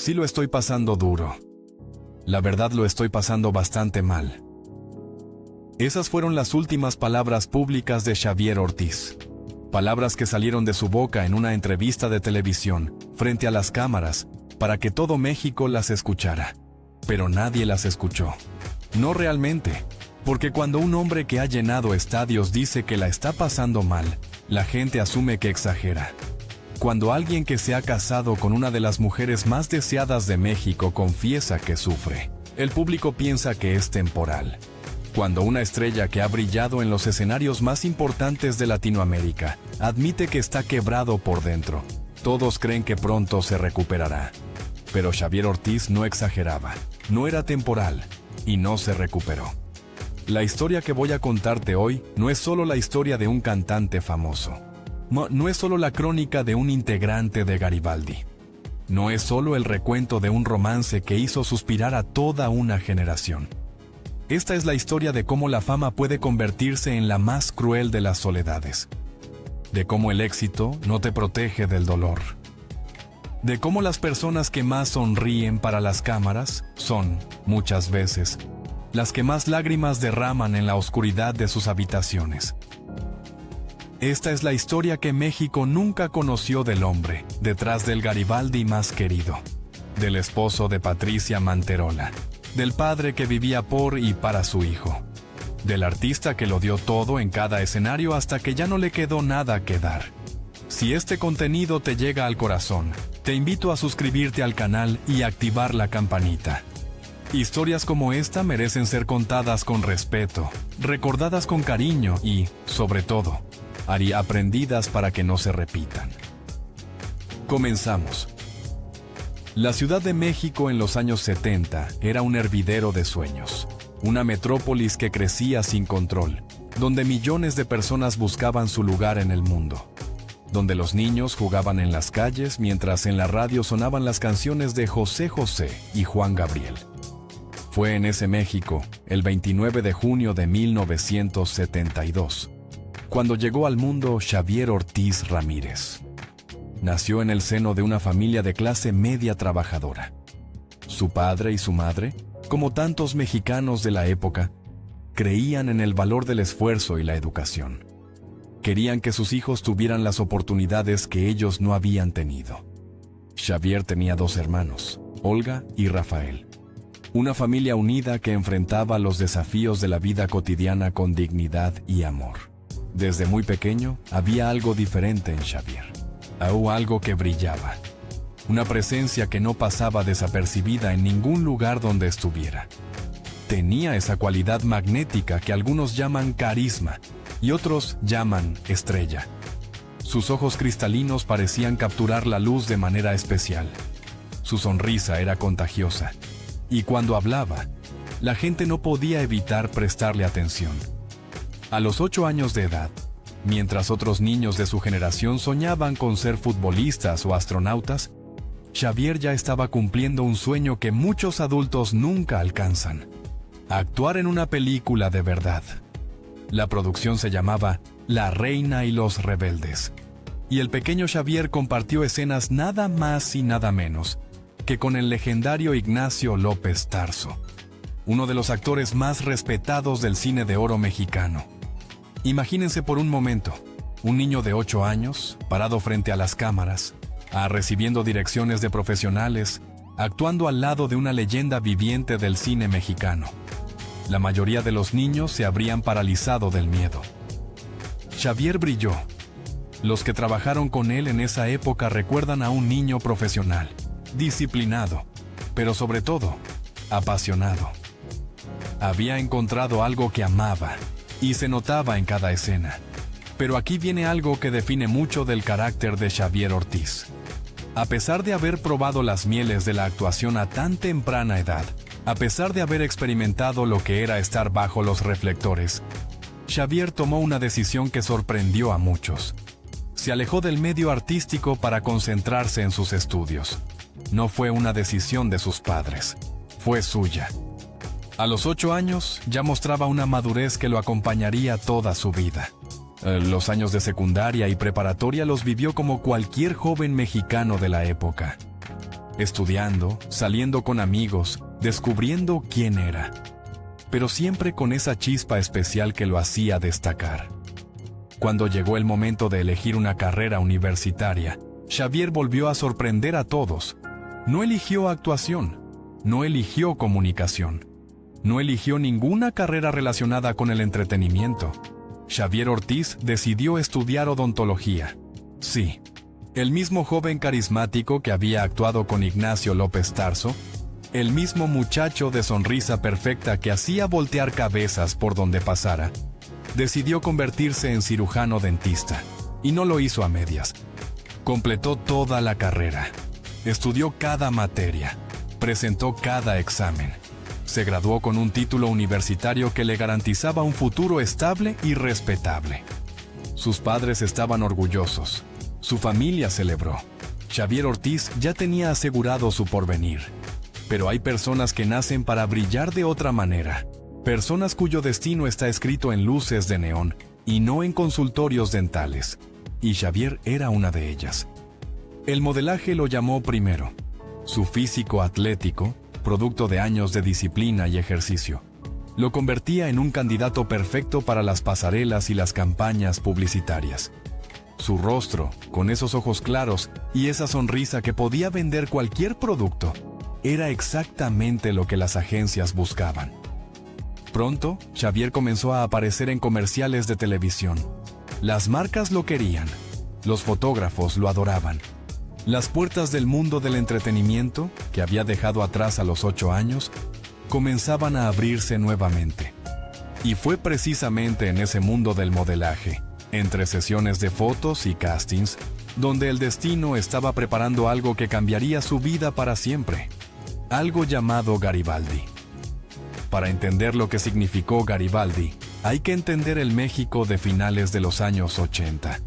Sí lo estoy pasando duro. La verdad lo estoy pasando bastante mal. Esas fueron las últimas palabras públicas de Xavier Ortiz. Palabras que salieron de su boca en una entrevista de televisión, frente a las cámaras, para que todo México las escuchara. Pero nadie las escuchó. No realmente, porque cuando un hombre que ha llenado estadios dice que la está pasando mal, la gente asume que exagera. Cuando alguien que se ha casado con una de las mujeres más deseadas de México confiesa que sufre, el público piensa que es temporal. Cuando una estrella que ha brillado en los escenarios más importantes de Latinoamérica admite que está quebrado por dentro, todos creen que pronto se recuperará. Pero Xavier Ortiz no exageraba, no era temporal y no se recuperó. La historia que voy a contarte hoy no es solo la historia de un cantante famoso. No es solo la crónica de un integrante de Garibaldi. No es solo el recuento de un romance que hizo suspirar a toda una generación. Esta es la historia de cómo la fama puede convertirse en la más cruel de las soledades. De cómo el éxito no te protege del dolor. De cómo las personas que más sonríen para las cámaras son, muchas veces, las que más lágrimas derraman en la oscuridad de sus habitaciones. Esta es la historia que México nunca conoció del hombre, detrás del Garibaldi más querido, del esposo de Patricia Manterola, del padre que vivía por y para su hijo, del artista que lo dio todo en cada escenario hasta que ya no le quedó nada que dar. Si este contenido te llega al corazón, te invito a suscribirte al canal y activar la campanita. Historias como esta merecen ser contadas con respeto, recordadas con cariño y, sobre todo, aprendidas para que no se repitan. Comenzamos. La Ciudad de México en los años 70 era un hervidero de sueños, una metrópolis que crecía sin control, donde millones de personas buscaban su lugar en el mundo, donde los niños jugaban en las calles mientras en la radio sonaban las canciones de José José y Juan Gabriel. Fue en ese México, el 29 de junio de 1972, cuando llegó al mundo Xavier Ortiz Ramírez. Nació en el seno de una familia de clase media trabajadora. Su padre y su madre, como tantos mexicanos de la época, creían en el valor del esfuerzo y la educación. Querían que sus hijos tuvieran las oportunidades que ellos no habían tenido. Xavier tenía 2 hermanos, Olga y Rafael. Una familia unida que enfrentaba los desafíos de la vida cotidiana con dignidad y amor. Desde muy pequeño había algo diferente en Xavier. Algo que brillaba. Una presencia que no pasaba desapercibida en ningún lugar donde estuviera. Tenía esa cualidad magnética que algunos llaman carisma y otros llaman estrella. Sus ojos cristalinos parecían capturar la luz de manera especial. Su sonrisa era contagiosa. Y cuando hablaba, la gente no podía evitar prestarle atención. A los 8 años de edad, mientras otros niños de su generación soñaban con ser futbolistas o astronautas, Xavier ya estaba cumpliendo un sueño que muchos adultos nunca alcanzan: actuar en una película de verdad. La producción se llamaba La Reina y los Rebeldes, y el pequeño Xavier compartió escenas nada más y nada menos que con el legendario Ignacio López Tarso, uno de los actores más respetados del cine de oro mexicano. Imagínense por un momento, un niño de 8 años, parado frente a las cámaras, recibiendo direcciones de profesionales, actuando al lado de una leyenda viviente del cine mexicano. La mayoría de los niños se habrían paralizado del miedo. Xavier brilló. Los que trabajaron con él en esa época recuerdan a un niño profesional, disciplinado, pero sobre todo, apasionado. Había encontrado algo que amaba, y se notaba en cada escena. Pero aquí viene algo que define mucho del carácter de Xavier Ortiz. A pesar de haber probado las mieles de la actuación a tan temprana edad, a pesar de haber experimentado lo que era estar bajo los reflectores, Xavier tomó una decisión que sorprendió a muchos. Se alejó del medio artístico para concentrarse en sus estudios. No fue una decisión de sus padres, fue suya. A los 8 años ya mostraba una madurez que lo acompañaría toda su vida. Los años de secundaria y preparatoria los vivió como cualquier joven mexicano de la época. estudiando, saliendo con amigos, descubriendo quién era, pero siempre con esa chispa especial que lo hacía destacar. Cuando llegó el momento de elegir una carrera universitaria, Xavier volvió a sorprender a todos. No eligió actuación, no eligió comunicación, no eligió ninguna carrera relacionada con el entretenimiento. Xavier Ortiz decidió estudiar odontología. Sí, el mismo joven carismático que había actuado con Ignacio López Tarso, el mismo muchacho de sonrisa perfecta que hacía voltear cabezas por donde pasara, decidió convertirse en cirujano dentista, y no lo hizo a medias. Completó toda la carrera, estudió cada materia, presentó cada examen. Se graduó con un título universitario que le garantizaba un futuro estable y respetable. Sus padres estaban orgullosos. Su familia celebró. Xavier Ortiz ya tenía asegurado su porvenir. Pero hay personas que nacen para brillar de otra manera. Personas cuyo destino está escrito en luces de neón y no en consultorios dentales. Y Xavier era una de ellas. El modelaje lo llamó primero. Su físico atlético, producto de años de disciplina y ejercicio, lo convertía en un candidato perfecto para las pasarelas y las campañas publicitarias. Su rostro, con esos ojos claros y esa sonrisa que podía vender cualquier producto, era exactamente lo que las agencias buscaban. Pronto, Xavier comenzó a aparecer en comerciales de televisión. Las marcas lo querían, los fotógrafos lo adoraban. Las puertas del mundo del entretenimiento, que había dejado atrás a los 8 años, comenzaban a abrirse nuevamente. Y fue precisamente en ese mundo del modelaje, entre sesiones de fotos y castings, donde el destino estaba preparando algo que cambiaría su vida para siempre. Algo llamado Garibaldi. Para entender lo que significó Garibaldi, hay que entender el México de finales de los años 80.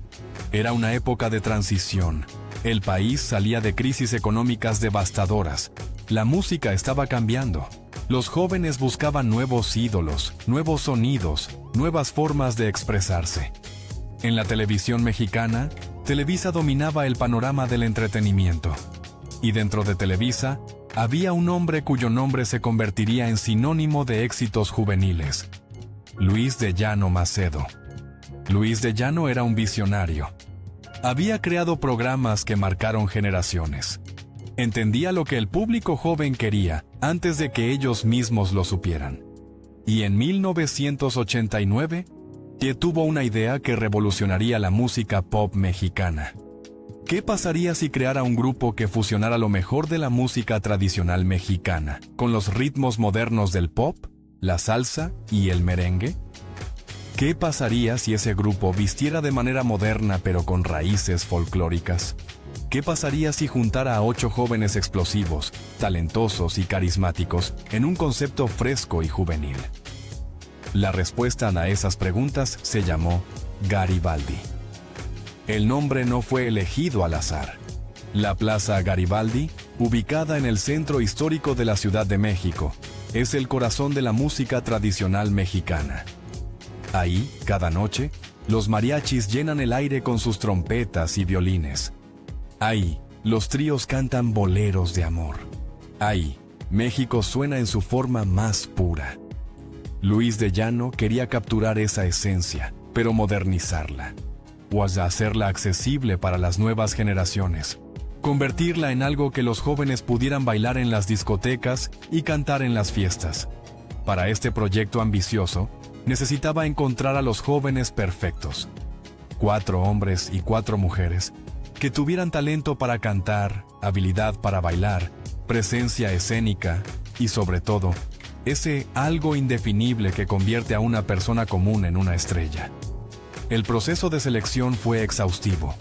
Era una época de transición. El país salía de crisis económicas devastadoras. La música estaba cambiando. Los jóvenes buscaban nuevos ídolos, nuevos sonidos, nuevas formas de expresarse. En la televisión mexicana, Televisa dominaba el panorama del entretenimiento. Y dentro de Televisa, había un hombre cuyo nombre se convertiría en sinónimo de éxitos juveniles: Luis de Llano Macedo. Luis de Llano era un visionario. Había creado programas que marcaron generaciones. Entendía lo que el público joven quería antes de que ellos mismos lo supieran. Y en 1989, que tuvo una idea que revolucionaría la música pop mexicana. ¿Qué pasaría si creara un grupo que fusionara lo mejor de la música tradicional mexicana con los ritmos modernos del pop, la salsa y el merengue? ¿Qué pasaría si ese grupo vistiera de manera moderna pero con raíces folclóricas? ¿Qué pasaría si juntara a 8 jóvenes explosivos, talentosos y carismáticos en un concepto fresco y juvenil? La respuesta a esas preguntas se llamó Garibaldi. El nombre no fue elegido al azar. La Plaza Garibaldi, ubicada en el centro histórico de la Ciudad de México, es el corazón de la música tradicional mexicana. Ahí, cada noche, los mariachis llenan el aire con sus trompetas y violines. Ahí, los tríos cantan boleros de amor. Ahí, México suena en su forma más pura. Luis de Llano quería capturar esa esencia, pero modernizarla, o hacerla accesible para las nuevas generaciones, convertirla en algo que los jóvenes pudieran bailar en las discotecas y cantar en las fiestas. Para este proyecto ambicioso, necesitaba encontrar a los jóvenes perfectos, 4 hombres y 4 mujeres, que tuvieran talento para cantar, habilidad para bailar, presencia escénica y, sobre todo, ese algo indefinible que convierte a una persona común en una estrella. El proceso de selección fue exhaustivo.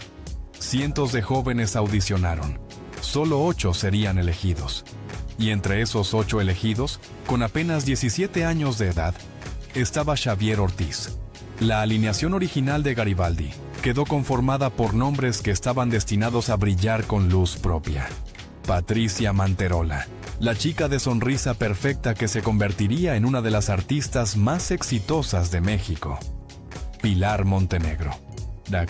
Cientos de jóvenes audicionaron. Solo 8 serían elegidos. Y entre esos 8 elegidos, con apenas 17 años de edad, estaba Xavier Ortiz. La alineación original de Garibaldi quedó conformada por nombres que estaban destinados a brillar con luz propia. Patricia Manterola, la chica de sonrisa perfecta que se convertiría en una de las artistas más exitosas de México. Pilar Montenegro,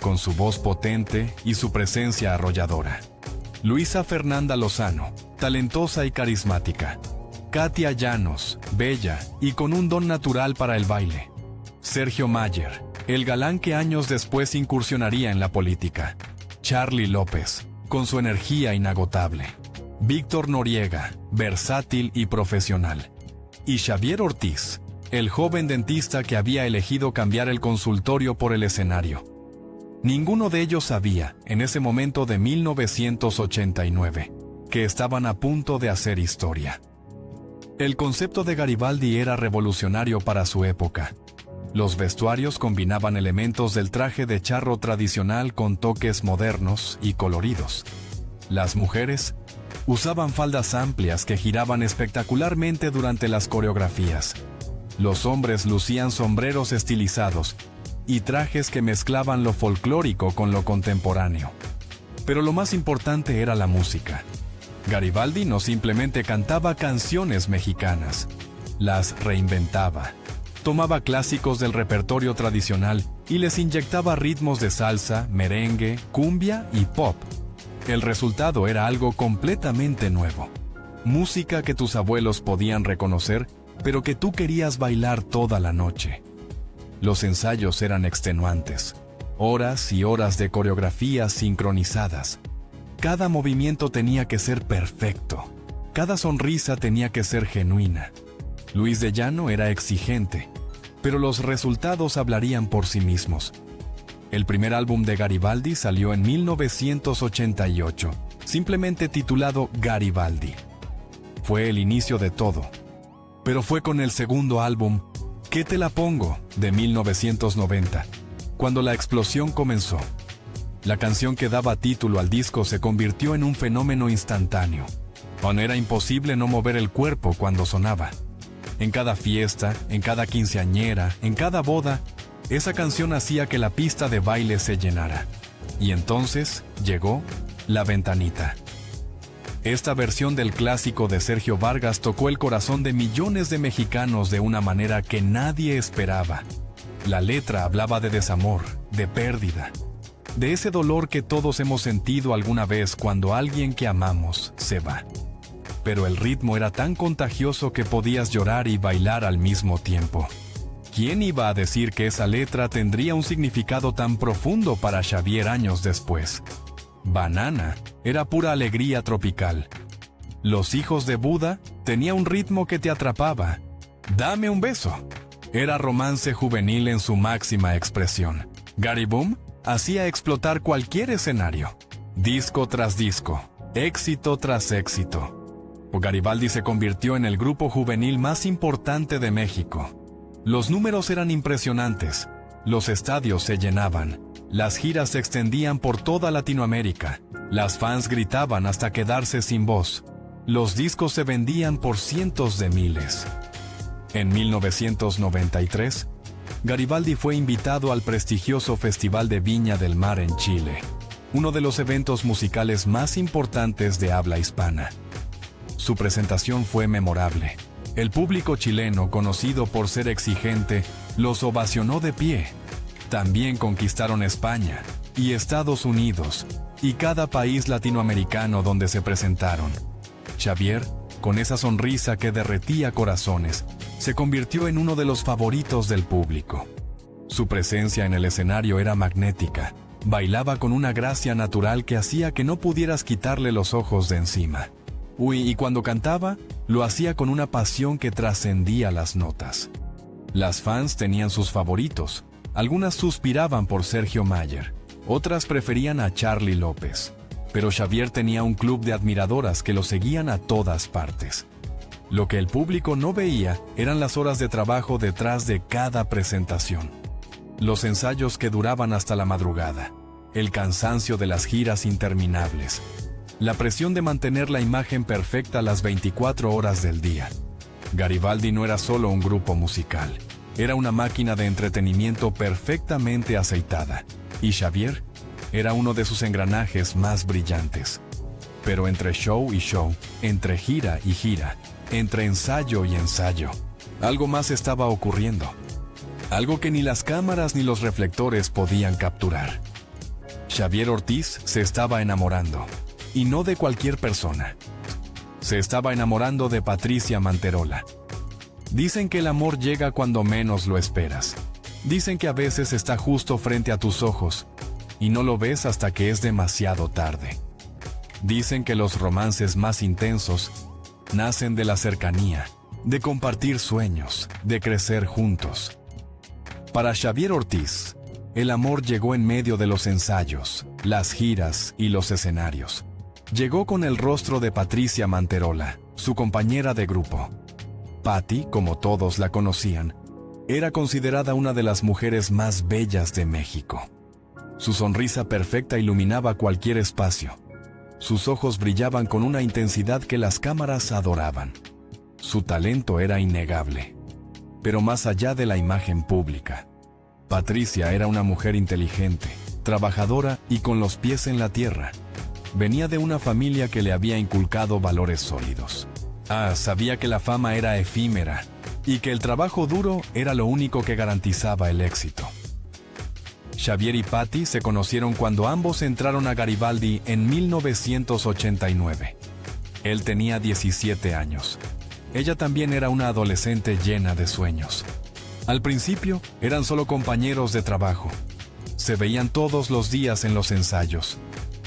con su voz potente y su presencia arrolladora. Luisa Fernanda Lozano, talentosa y carismática. Katia Llanos, bella y con un don natural para el baile. Sergio Mayer, el galán que años después incursionaría en la política. Charly López, con su energía inagotable. Víctor Noriega, versátil y profesional. Y Xavier Ortiz, el joven dentista que había elegido cambiar el consultorio por el escenario. Ninguno de ellos sabía, en ese momento de 1989, que estaban a punto de hacer historia. El concepto de Garibaldi era revolucionario para su época. Los vestuarios combinaban elementos del traje de charro tradicional con toques modernos y coloridos. Las mujeres usaban faldas amplias que giraban espectacularmente durante las coreografías. Los hombres lucían sombreros estilizados y trajes que mezclaban lo folclórico con lo contemporáneo. Pero lo más importante era la música. Garibaldi no simplemente cantaba canciones mexicanas, las reinventaba. Tomaba clásicos del repertorio tradicional y les inyectaba ritmos de salsa, merengue, cumbia y pop. El resultado era algo completamente nuevo. Música que tus abuelos podían reconocer, pero que tú querías bailar toda la noche. Los ensayos eran extenuantes. Horas y horas de coreografías sincronizadas. Cada movimiento tenía que ser perfecto. Cada sonrisa tenía que ser genuina. Luis de Llano era exigente, pero los resultados hablarían por sí mismos. El primer álbum de Garibaldi salió en 1988, simplemente titulado Garibaldi. Fue el inicio de todo. Pero fue con el segundo álbum, ¿Qué te la pongo?, de 1990, cuando la explosión comenzó. La canción que daba título al disco se convirtió en un fenómeno instantáneo. Era imposible no mover el cuerpo cuando sonaba. En cada fiesta, en cada quinceañera, en cada boda, esa canción hacía que la pista de baile se llenara. Y entonces llegó La Ventanita. Esta versión del clásico de Sergio Vargas tocó el corazón de millones de mexicanos de una manera que nadie esperaba. La letra hablaba de desamor, de pérdida, de ese dolor que todos hemos sentido alguna vez cuando alguien que amamos se va. Pero el ritmo era tan contagioso que podías llorar y bailar al mismo tiempo. ¿Quién iba a decir que esa letra tendría un significado tan profundo para Xavier años después? Banana era pura alegría tropical. Los hijos de Buda tenía un ritmo que te atrapaba. Dame un beso era romance juvenil en su máxima expresión. Gary Boom hacía explotar cualquier escenario. Disco tras disco, éxito tras éxito. Garibaldi se convirtió en el grupo juvenil más importante de México. Los números eran impresionantes. Los estadios se llenaban. Las giras se extendían por toda Latinoamérica. Las fans gritaban hasta quedarse sin voz. Los discos se vendían por cientos de miles. En 1993, Garibaldi fue invitado al prestigioso Festival de Viña del Mar en Chile, uno de los eventos musicales más importantes de habla hispana. Su presentación fue memorable. El público chileno, conocido por ser exigente, los ovacionó de pie. También conquistaron España y Estados Unidos y cada país latinoamericano donde se presentaron. Xavier, con esa sonrisa que derretía corazones, se convirtió en uno de los favoritos del público. Su presencia en el escenario era magnética. Bailaba con una gracia natural que hacía que no pudieras quitarle los ojos de encima. Y cuando cantaba, lo hacía con una pasión que trascendía las notas. Las fans tenían sus favoritos. Algunas suspiraban por Sergio Mayer, otras preferían a Charly López. Pero Xavier tenía un club de admiradoras que lo seguían a todas partes. Lo que el público no veía eran las horas de trabajo detrás de cada presentación. Los ensayos que duraban hasta la madrugada, el cansancio de las giras interminables, la presión de mantener la imagen perfecta las 24 horas del día. Garibaldi no era solo un grupo musical, era una máquina de entretenimiento perfectamente aceitada, y Xavier era uno de sus engranajes más brillantes. Pero entre show y show, entre gira y gira, entre ensayo y ensayo, algo más estaba ocurriendo. Algo que ni las cámaras ni los reflectores podían capturar. Xavier Ortiz se estaba enamorando, y no de cualquier persona. se estaba enamorando de Patricia Manterola. Dicen que el amor llega cuando menos lo esperas. Dicen que a veces está justo frente a tus ojos y no lo ves hasta que es demasiado tarde. Dicen que los romances más intensos nacen de la cercanía, de compartir sueños, de crecer juntos. Para Xavier Ortiz, el amor llegó en medio de los ensayos, las giras y los escenarios. Llegó con el rostro de Patricia Manterola, su compañera de grupo. Patti, como todos la conocían, era considerada una de las mujeres más bellas de México. Su sonrisa perfecta iluminaba cualquier espacio. Sus ojos brillaban con una intensidad que las cámaras adoraban. Su talento era innegable, pero más allá de la imagen pública. Patricia era una mujer inteligente, trabajadora y con los pies en la tierra. Venía de una familia que le había inculcado valores sólidos. Sabía que la fama era efímera y que el trabajo duro era lo único que garantizaba el éxito. Xavier y Patti se conocieron cuando ambos entraron a Garibaldi en 1989. Él tenía 17 años. Ella también era una adolescente llena de sueños. Al principio, eran solo compañeros de trabajo. Se veían todos los días en los ensayos.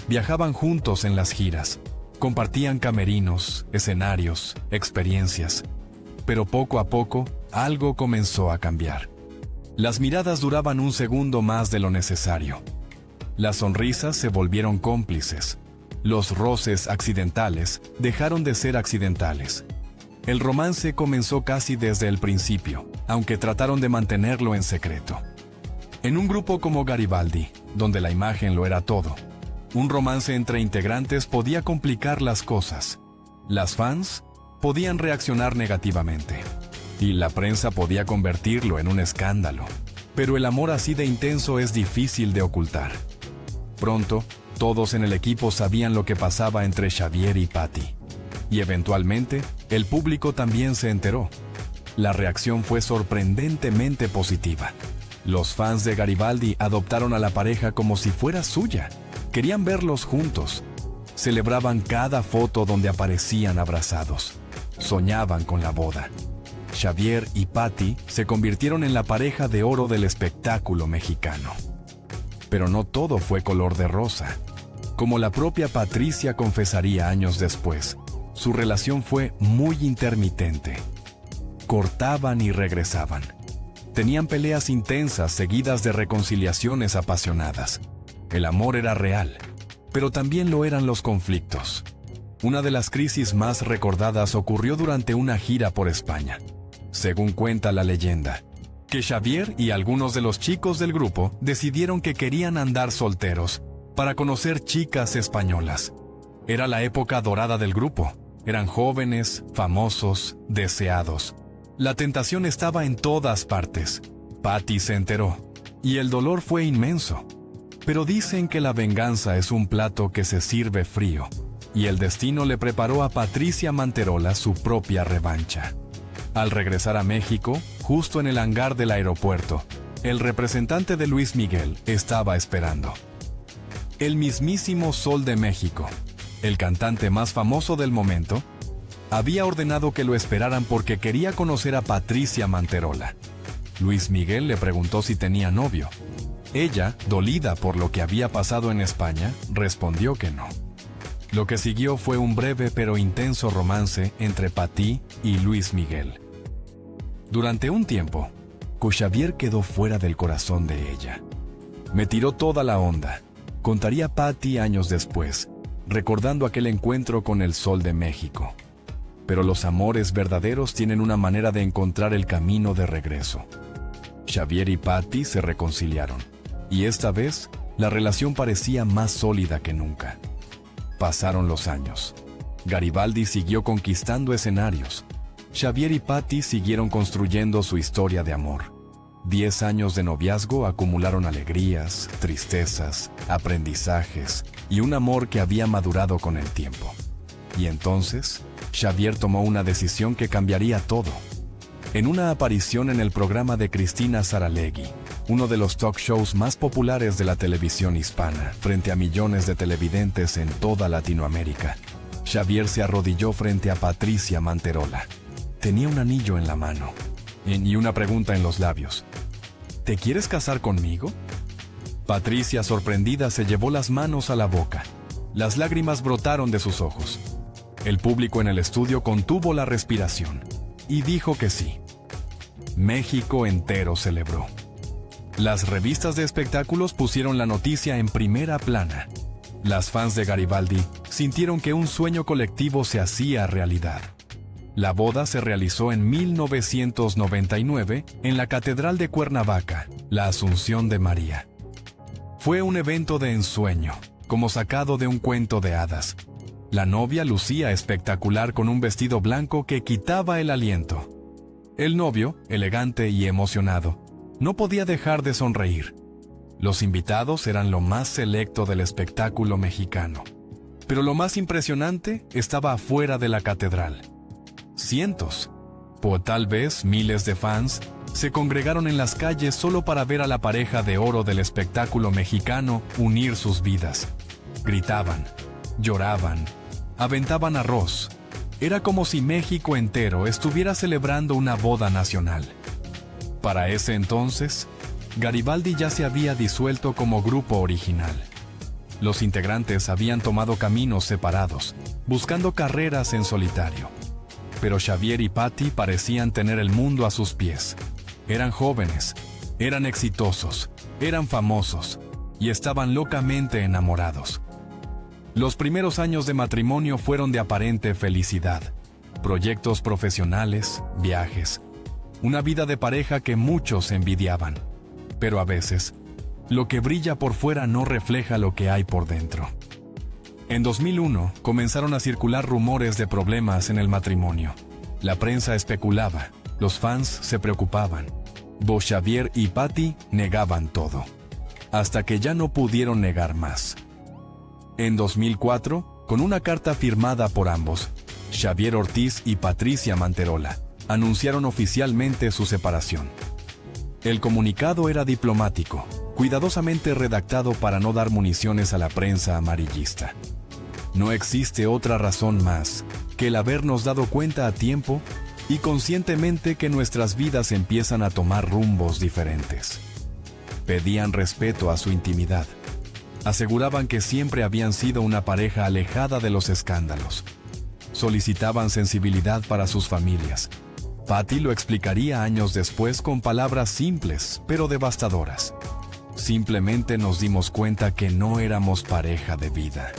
Viajaban juntos en las giras. Compartían camerinos, escenarios, experiencias. Pero poco a poco, algo comenzó a cambiar. Las miradas duraban un segundo más de lo necesario. Las sonrisas se volvieron cómplices. Los roces accidentales dejaron de ser accidentales. El romance comenzó casi desde el principio, aunque trataron de mantenerlo en secreto. En un grupo como Garibaldi, donde la imagen lo era todo, un romance entre integrantes podía complicar las cosas. Las fans podían reaccionar negativamente, y la prensa podía convertirlo en un escándalo. Pero el amor así de intenso es difícil de ocultar. Pronto, todos en el equipo sabían lo que pasaba entre Xavier y Patti. Y eventualmente, el público también se enteró. La reacción fue sorprendentemente positiva. Los fans de Garibaldi adoptaron a la pareja como si fuera suya. Querían verlos juntos. Celebraban cada foto donde aparecían abrazados. Soñaban con la boda. Xavier y Patti se convirtieron en la pareja de oro del espectáculo mexicano. Pero no todo fue color de rosa. Como la propia Patricia confesaría años después, su relación fue muy intermitente. Cortaban y regresaban. Tenían peleas intensas seguidas de reconciliaciones apasionadas. El amor era real, pero también lo eran los conflictos. Una de las crisis más recordadas ocurrió durante una gira por España. Según cuenta la leyenda, que Xavier y algunos de los chicos del grupo decidieron que querían andar solteros para conocer chicas españolas. Era la época dorada del grupo. Eran jóvenes, famosos, deseados. La tentación estaba en todas partes. Patti se enteró, y el dolor fue inmenso. Pero dicen que la venganza es un plato que se sirve frío, y el destino le preparó a Patricia Manterola su propia revancha. Al regresar a México, justo en el hangar del aeropuerto, el representante de Luis Miguel estaba esperando. El mismísimo Sol de México, el cantante más famoso del momento, había ordenado que lo esperaran porque quería conocer a Patricia Manterola. Luis Miguel le preguntó si tenía novio. Ella, dolida por lo que había pasado en España, respondió que no. Lo que siguió fue un breve pero intenso romance entre Patti y Luis Miguel. Durante un tiempo, Xavier quedó fuera del corazón de ella. Me tiró toda la onda, contaría Patti años después, recordando aquel encuentro con el Sol de México. Pero los amores verdaderos tienen una manera de encontrar el camino de regreso. Xavier y Patti se reconciliaron, y esta vez la relación parecía más sólida que nunca. Pasaron los años. Garibaldi siguió conquistando escenarios. Xavier y Patti siguieron construyendo su historia de amor. 10 años de noviazgo acumularon alegrías, tristezas, aprendizajes y un amor que había madurado con el tiempo. Y entonces, Xavier tomó una decisión que cambiaría todo. En una aparición en el programa de Cristina Saralegui, uno de los talk shows más populares de la televisión hispana, frente a millones de televidentes en toda Latinoamérica, Xavier se arrodilló frente a Patricia Manterola. Tenía un anillo en la mano y una pregunta en los labios. ¿Te quieres casar conmigo? Patricia, sorprendida, se llevó las manos a la boca. Las lágrimas brotaron de sus ojos. El público en el estudio contuvo la respiración y dijo que sí. México entero celebró. Las revistas de espectáculos pusieron la noticia en primera plana. Las fans de Garibaldi sintieron que un sueño colectivo se hacía realidad. La boda se realizó en 1999 en la Catedral de Cuernavaca, la Asunción de María. Fue un evento de ensueño, como sacado de un cuento de hadas. La novia lucía espectacular con un vestido blanco que quitaba el aliento. El novio, elegante y emocionado, no podía dejar de sonreír. Los invitados eran lo más selecto del espectáculo mexicano. Pero lo más impresionante estaba afuera de la catedral. Cientos, o tal vez miles de fans, se congregaron en las calles solo para ver a la pareja de oro del espectáculo mexicano unir sus vidas. Gritaban, lloraban, aventaban arroz. Era como si México entero estuviera celebrando una boda nacional. Para ese entonces, Garibaldi ya se había disuelto como grupo original. Los integrantes habían tomado caminos separados, buscando carreras en solitario. Pero Xavier y Patti parecían tener el mundo a sus pies. Eran jóvenes, eran exitosos, eran famosos y estaban locamente enamorados. Los primeros años de matrimonio fueron de aparente felicidad. Proyectos profesionales, viajes, una vida de pareja que muchos envidiaban. Pero a veces, lo que brilla por fuera no refleja lo que hay por dentro. En 2001 comenzaron a circular rumores de problemas en el matrimonio. La prensa especulaba, los fans se preocupaban. Xavier y Patti negaban todo, hasta que ya no pudieron negar más. En 2004, con una carta firmada por ambos, Xavier Ortiz y Patricia Manterola anunciaron oficialmente su separación. El comunicado era diplomático, cuidadosamente redactado para no dar municiones a la prensa amarillista. No existe otra razón más que el habernos dado cuenta a tiempo y conscientemente que nuestras vidas empiezan a tomar rumbos diferentes. Pedían respeto a su intimidad. Aseguraban que siempre habían sido una pareja alejada de los escándalos. Solicitaban sensibilidad para sus familias. Patti lo explicaría años después con palabras simples, pero devastadoras. Simplemente nos dimos cuenta que no éramos pareja de vida.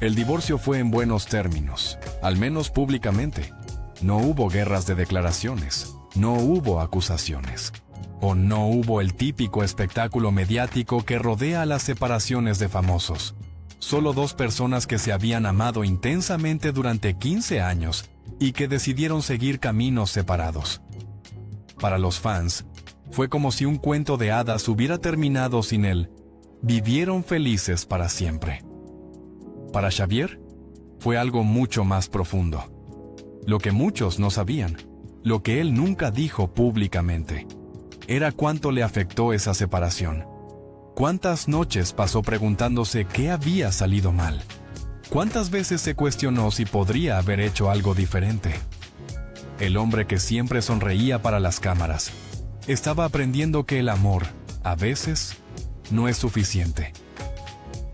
El divorcio fue en buenos términos, al menos públicamente. No hubo guerras de declaraciones, no hubo acusaciones. O no hubo el típico espectáculo mediático que rodea a las separaciones de famosos. Solo dos personas que se habían amado intensamente durante 15 años y que decidieron seguir caminos separados. Para los fans, fue como si un cuento de hadas hubiera terminado sin él. Vivieron felices para siempre. Para Xavier, fue algo mucho más profundo. Lo que muchos no sabían, lo que él nunca dijo públicamente, era cuánto le afectó esa separación. ¿Cuántas noches pasó preguntándose qué había salido mal? ¿Cuántas veces se cuestionó si podría haber hecho algo diferente? El hombre que siempre sonreía para las cámaras, estaba aprendiendo que el amor, a veces, no es suficiente.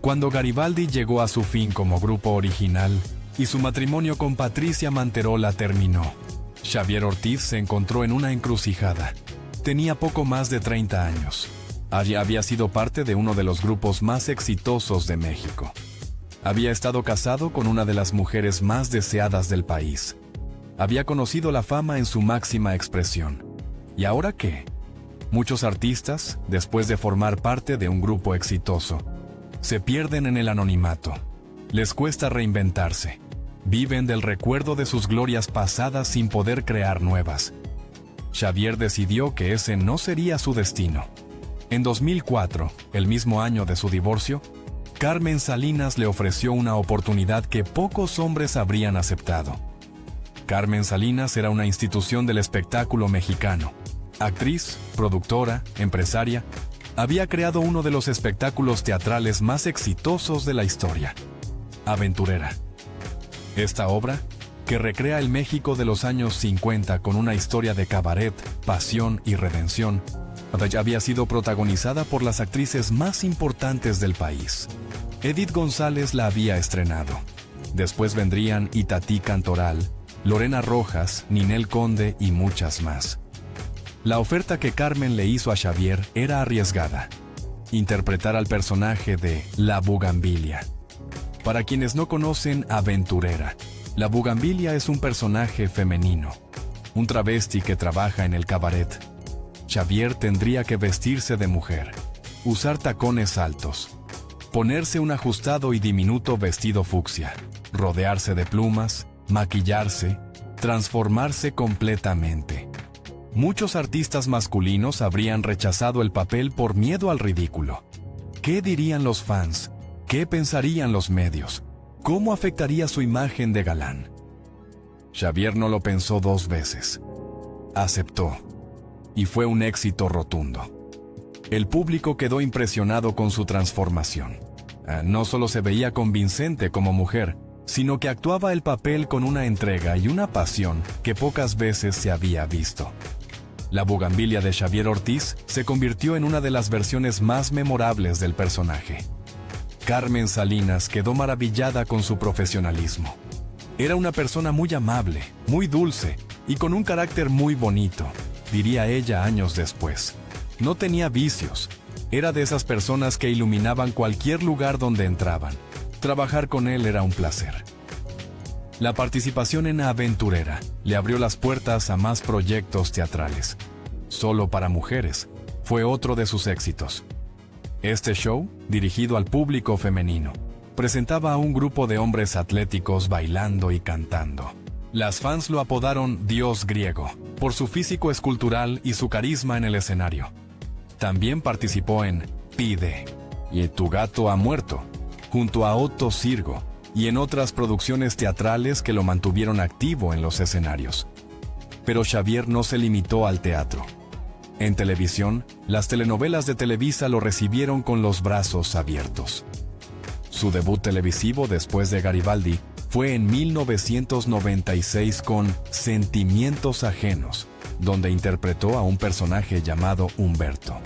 Cuando Garibaldi llegó a su fin como grupo original y su matrimonio con Patricia Manterola terminó, Xavier Ortiz se encontró en una encrucijada. Tenía poco más de 30 años. Había sido parte de uno de los grupos más exitosos de México. Había estado casado con una de las mujeres más deseadas del país. Había conocido la fama en su máxima expresión. ¿Y ahora qué? Muchos artistas, después de formar parte de un grupo exitoso, se pierden en el anonimato. Les cuesta reinventarse. Viven del recuerdo de sus glorias pasadas sin poder crear nuevas. Xavier decidió que ese no sería su destino. En 2004, el mismo año de su divorcio, Carmen Salinas le ofreció una oportunidad que pocos hombres habrían aceptado. Carmen Salinas era una institución del espectáculo mexicano. Actriz, productora, empresaria, había creado uno de los espectáculos teatrales más exitosos de la historia. Aventurera. Esta obra, que recrea el México de los años 50 con una historia de cabaret, pasión y redención, había sido protagonizada por las actrices más importantes del país. Edith González la había estrenado. Después vendrían Itatí Cantoral, Lorena Rojas, Ninel Conde y muchas más. La oferta que Carmen le hizo a Xavier era arriesgada: interpretar al personaje de La Bugambilia. Para quienes no conocen Aventurera, La Bugambilia es un personaje femenino, un travesti que trabaja en el cabaret. Xavier tendría que vestirse de mujer, usar tacones altos, ponerse un ajustado y diminuto vestido fucsia, rodearse de plumas, maquillarse, transformarse completamente. Muchos artistas masculinos habrían rechazado el papel por miedo al ridículo. ¿Qué dirían los fans? ¿Qué pensarían los medios? ¿Cómo afectaría su imagen de galán? Xavier no lo pensó 2 veces. Aceptó. Y fue un éxito rotundo. El público quedó impresionado con su transformación. No solo se veía convincente como mujer, sino que actuaba el papel con una entrega y una pasión que pocas veces se había visto. La Bugambilia de Xavier Ortiz se convirtió en una de las versiones más memorables del personaje. Carmen Salinas quedó maravillada con su profesionalismo. Era una persona muy amable, muy dulce y con un carácter muy bonito, diría ella años después. No tenía vicios. Era de esas personas que iluminaban cualquier lugar donde entraban. Trabajar con él era un placer. La participación en Aventurera le abrió las puertas a más proyectos teatrales. Solo para mujeres fue otro de sus éxitos. Este show, dirigido al público femenino, presentaba a un grupo de hombres atléticos bailando y cantando. Las fans lo apodaron Dios griego, por su físico escultural y su carisma en el escenario. También participó en Pide y Tu gato ha muerto, junto a Otto Sirgo, y en otras producciones teatrales que lo mantuvieron activo en los escenarios. Pero Xavier no se limitó al teatro. En televisión, las telenovelas de Televisa lo recibieron con los brazos abiertos. Su debut televisivo después de Garibaldi fue en 1996 con Sentimientos ajenos, donde interpretó a un personaje llamado Humberto.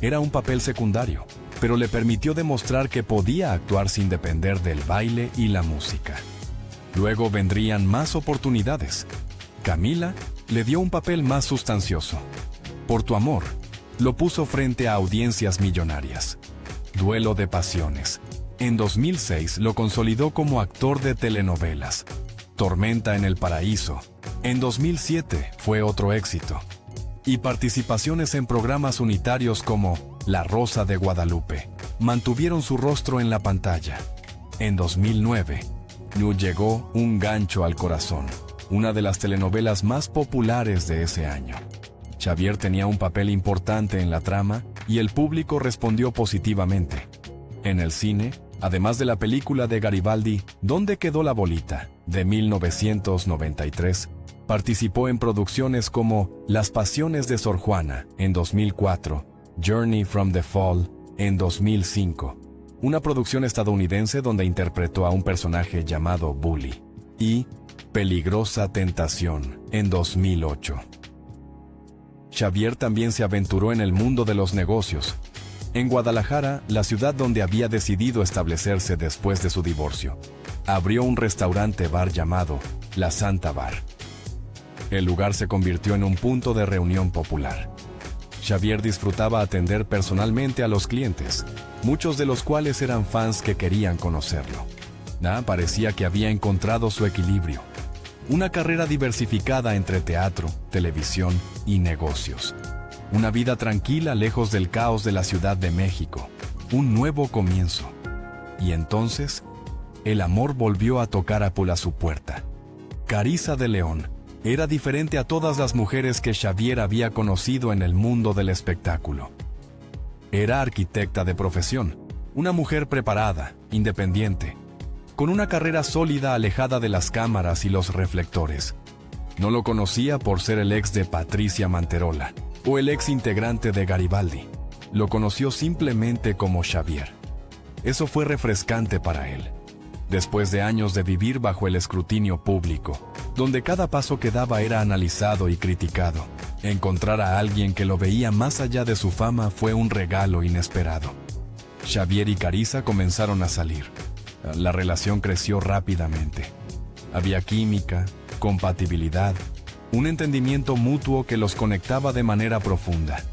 Era un papel secundario, pero le permitió demostrar que podía actuar sin depender del baile y la música. Luego vendrían más oportunidades. Camila le dio un papel más sustancioso. Por tu amor, lo puso frente a audiencias millonarias. Duelo de pasiones. En 2006 lo consolidó como actor de telenovelas. Tormenta en el Paraíso. En 2007 fue otro éxito. Y participaciones en programas unitarios como La Rosa de Guadalupe mantuvieron su rostro en la pantalla. En 2009, llegó Un gancho al corazón, una de las telenovelas más populares de ese año. Xavier tenía un papel importante en la trama y el público respondió positivamente. En el cine, además de la película de Garibaldi, ¿Dónde quedó la bolita?, de 1993, participó en producciones como Las pasiones de Sor Juana, en 2004, Journey from the Fall, en 2005, una producción estadounidense donde interpretó a un personaje llamado Bully, y Peligrosa tentación, en 2008. Xavier también se aventuró en el mundo de los negocios. En Guadalajara, la ciudad donde había decidido establecerse después de su divorcio, abrió un restaurante-bar llamado La Santa Bar. El lugar se convirtió en un punto de reunión popular. Xavier disfrutaba atender personalmente a los clientes, muchos de los cuales eran fans que querían conocerlo. Parecía que había encontrado su equilibrio. Una carrera diversificada entre teatro, televisión y negocios. Una vida tranquila lejos del caos de la Ciudad de México. Un nuevo comienzo. Y entonces, el amor volvió a tocar a su puerta. Carissa de León era diferente a todas las mujeres que Xavier había conocido en el mundo del espectáculo. Era arquitecta de profesión, una mujer preparada, independiente, con una carrera sólida alejada de las cámaras y los reflectores. No lo conocía por ser el ex de Patricia Manterola o el ex integrante de Garibaldi. Lo conoció simplemente como Xavier. Eso fue refrescante para él. Después de años de vivir bajo el escrutinio público, donde cada paso que daba era analizado y criticado, encontrar a alguien que lo veía más allá de su fama fue un regalo inesperado. Xavier y Carissa comenzaron a salir. La relación creció rápidamente. Había química, compatibilidad, un entendimiento mutuo que los conectaba de manera profunda.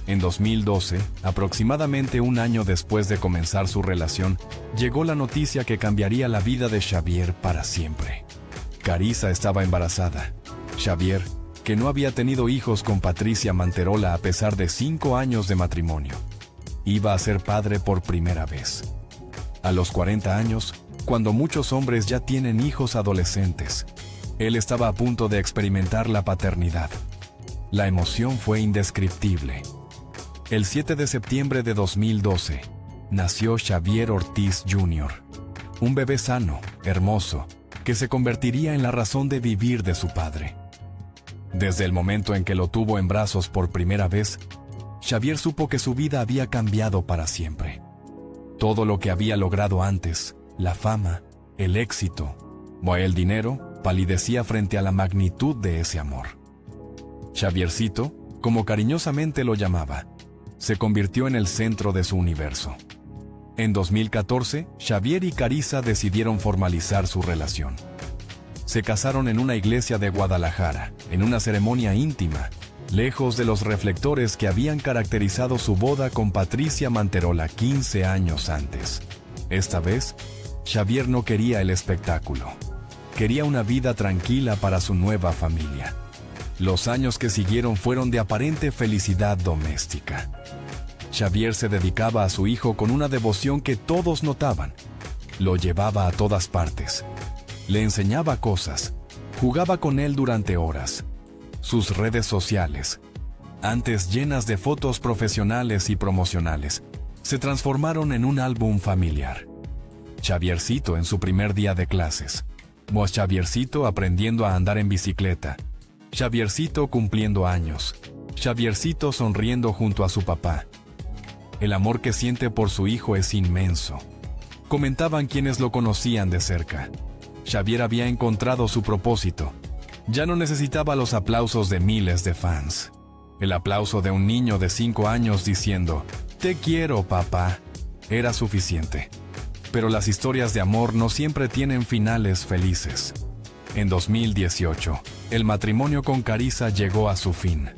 En 2012, aproximadamente un año después de comenzar su relación, llegó la noticia que cambiaría la vida de Xavier para siempre. Carissa estaba embarazada. Xavier, que no había tenido hijos con Patricia Manterola a pesar de 5 años de matrimonio, iba a ser padre por primera vez. A los 40 años, cuando muchos hombres ya tienen hijos adolescentes, él estaba a punto de experimentar la paternidad. La emoción fue indescriptible. El 7 de septiembre de 2012, nació Xavier Ortiz Jr., un bebé sano, hermoso, que se convertiría en la razón de vivir de su padre. Desde el momento en que lo tuvo en brazos por primera vez, Xavier supo que su vida había cambiado para siempre. Todo lo que había logrado antes, la fama, el éxito o el dinero, palidecía frente a la magnitud de ese amor. Xaviercito, como cariñosamente lo llamaba, se convirtió en el centro de su universo. En 2014, Xavier y Carissa decidieron formalizar su relación. Se casaron en una iglesia de Guadalajara, en una ceremonia íntima, lejos de los reflectores que habían caracterizado su boda con Patricia Manterola 15 años antes. Esta vez, Xavier no quería el espectáculo. Quería una vida tranquila para su nueva familia. Los años que siguieron fueron de aparente felicidad doméstica. Xavier se dedicaba a su hijo con una devoción que todos notaban. Lo llevaba a todas partes. Le enseñaba cosas. Jugaba con él durante horas. Sus redes sociales, antes llenas de fotos profesionales y promocionales, se transformaron en un álbum familiar. Xaviercito en su primer día de clases. Xaviercito aprendiendo a andar en bicicleta. Xaviercito cumpliendo años. Xaviercito sonriendo junto a su papá. El amor que siente por su hijo es inmenso. Comentaban quienes lo conocían de cerca. Xavier había encontrado su propósito. Ya no necesitaba los aplausos de miles de fans. El aplauso de un niño de 5 años diciendo, «Te quiero, papá», era suficiente. Pero las historias de amor no siempre tienen finales felices. En 2018, el matrimonio con Carissa llegó a su fin.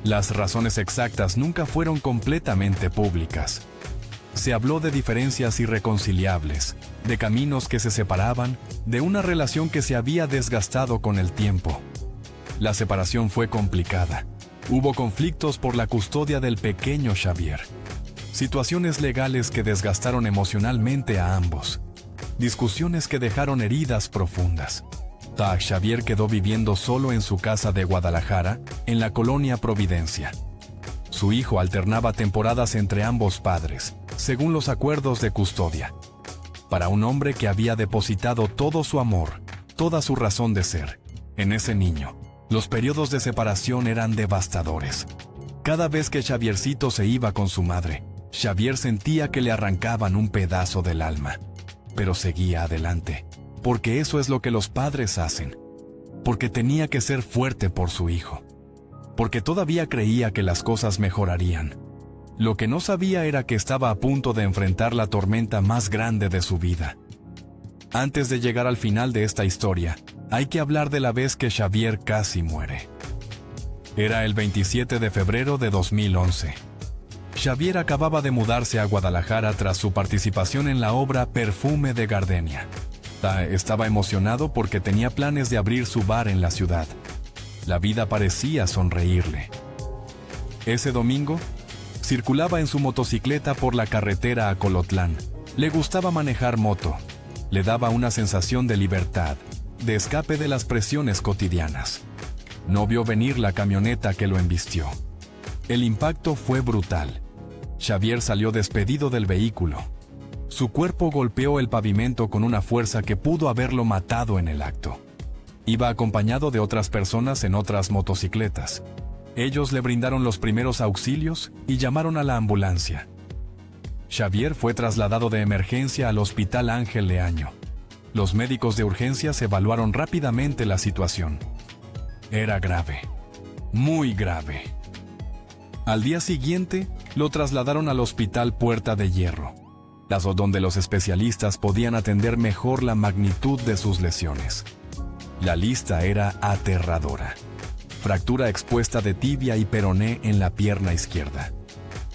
Las razones exactas nunca fueron completamente públicas. Se habló de diferencias irreconciliables, de caminos que se separaban, de una relación que se había desgastado con el tiempo. La separación fue complicada. Hubo conflictos por la custodia del pequeño Xavier. Situaciones legales que desgastaron emocionalmente a ambos. Discusiones que dejaron heridas profundas. Xavier quedó viviendo solo en su casa de Guadalajara, en la colonia Providencia. Su hijo alternaba temporadas entre ambos padres, según los acuerdos de custodia. Para un hombre que había depositado todo su amor, toda su razón de ser, en ese niño, los periodos de separación eran devastadores. Cada vez que Xaviercito se iba con su madre, Xavier sentía que le arrancaban un pedazo del alma. Pero seguía adelante, porque eso es lo que los padres hacen. Porque tenía que ser fuerte por su hijo. Porque todavía creía que las cosas mejorarían. Lo que no sabía era que estaba a punto de enfrentar la tormenta más grande de su vida. Antes de llegar al final de esta historia, hay que hablar de la vez que Xavier casi muere. Era el 27 de febrero de 2011. Xavier acababa de mudarse a Guadalajara tras su participación en la obra Perfume de Gardenia. Estaba emocionado porque tenía planes de abrir su bar en la ciudad. La vida parecía sonreírle. Ese domingo, circulaba en su motocicleta por la carretera a Colotlán. Le gustaba manejar moto. Le daba una sensación de libertad, de escape de las presiones cotidianas. No vio venir la camioneta que lo embistió. El impacto fue brutal. Xavier salió despedido del vehículo. Su cuerpo golpeó el pavimento con una fuerza que pudo haberlo matado en el acto. Iba acompañado de otras personas en otras motocicletas. Ellos le brindaron los primeros auxilios y llamaron a la ambulancia. Xavier fue trasladado de emergencia al Hospital Ángel Leaño, Los médicos de urgencias evaluaron rápidamente la situación. Era grave, muy grave. Al día siguiente, lo trasladaron al Hospital Puerta de Hierro, donde los especialistas podían atender mejor la magnitud de sus lesiones. La lista era aterradora. Fractura expuesta de tibia y peroné en la pierna izquierda.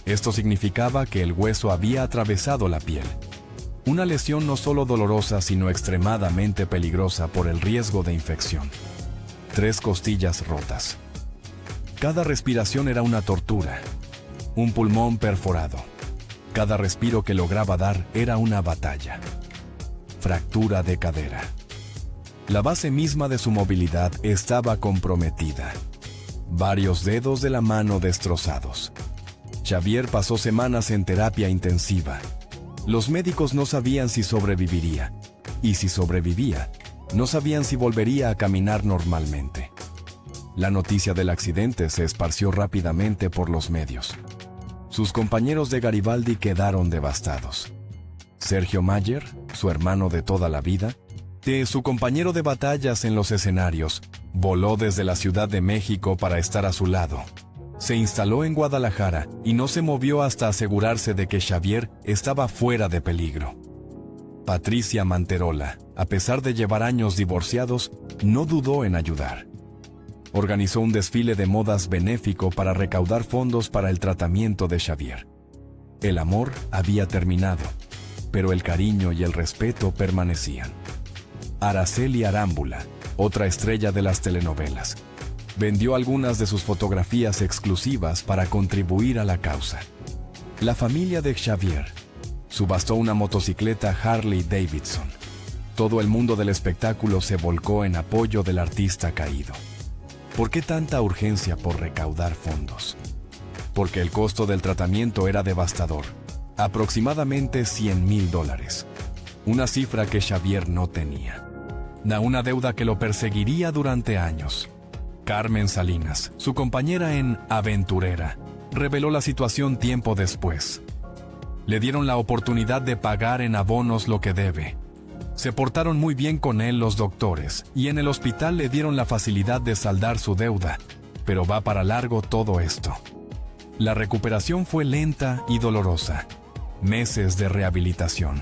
Esto significaba que el hueso había atravesado la piel. Una lesión no solo dolorosa, sino extremadamente peligrosa por el riesgo de infección. 3 costillas rotas. Cada respiración era una tortura. Un pulmón perforado. Cada respiro que lograba dar era una batalla. Fractura de cadera. La base misma de su movilidad estaba comprometida. Varios dedos de la mano destrozados. Xavier pasó semanas en terapia intensiva. Los médicos no sabían si sobreviviría. Y si sobrevivía, no sabían si volvería a caminar normalmente. La noticia del accidente se esparció rápidamente por los medios. Sus compañeros de Garibaldi quedaron devastados. Sergio Mayer, su hermano de toda la vida, su compañero de batallas en los escenarios, voló desde la Ciudad de México para estar a su lado. Se instaló en Guadalajara y no se movió hasta asegurarse de que Xavier estaba fuera de peligro. Patricia Manterola, a pesar de llevar años divorciados, no dudó en ayudar. Organizó un desfile de modas benéfico para recaudar fondos para el tratamiento de Xavier. El amor había terminado, pero el cariño y el respeto permanecían. Araceli Arámbula, otra estrella de las telenovelas, vendió algunas de sus fotografías exclusivas para contribuir a la causa. La familia de Xavier subastó una motocicleta Harley Davidson. Todo el mundo del espectáculo se volcó en apoyo del artista caído. ¿Por qué tanta urgencia por recaudar fondos? Porque el costo del tratamiento era devastador, aproximadamente $100,000, una cifra que Xavier no tenía. Una deuda que lo perseguiría durante años. Carmen Salinas, su compañera en Aventurera, reveló la situación tiempo después. Le dieron la oportunidad de pagar en abonos lo que debe. Se portaron muy bien con él los doctores, y en el hospital le dieron la facilidad de saldar su deuda, pero va para largo todo esto. La recuperación fue lenta y dolorosa. Meses de rehabilitación.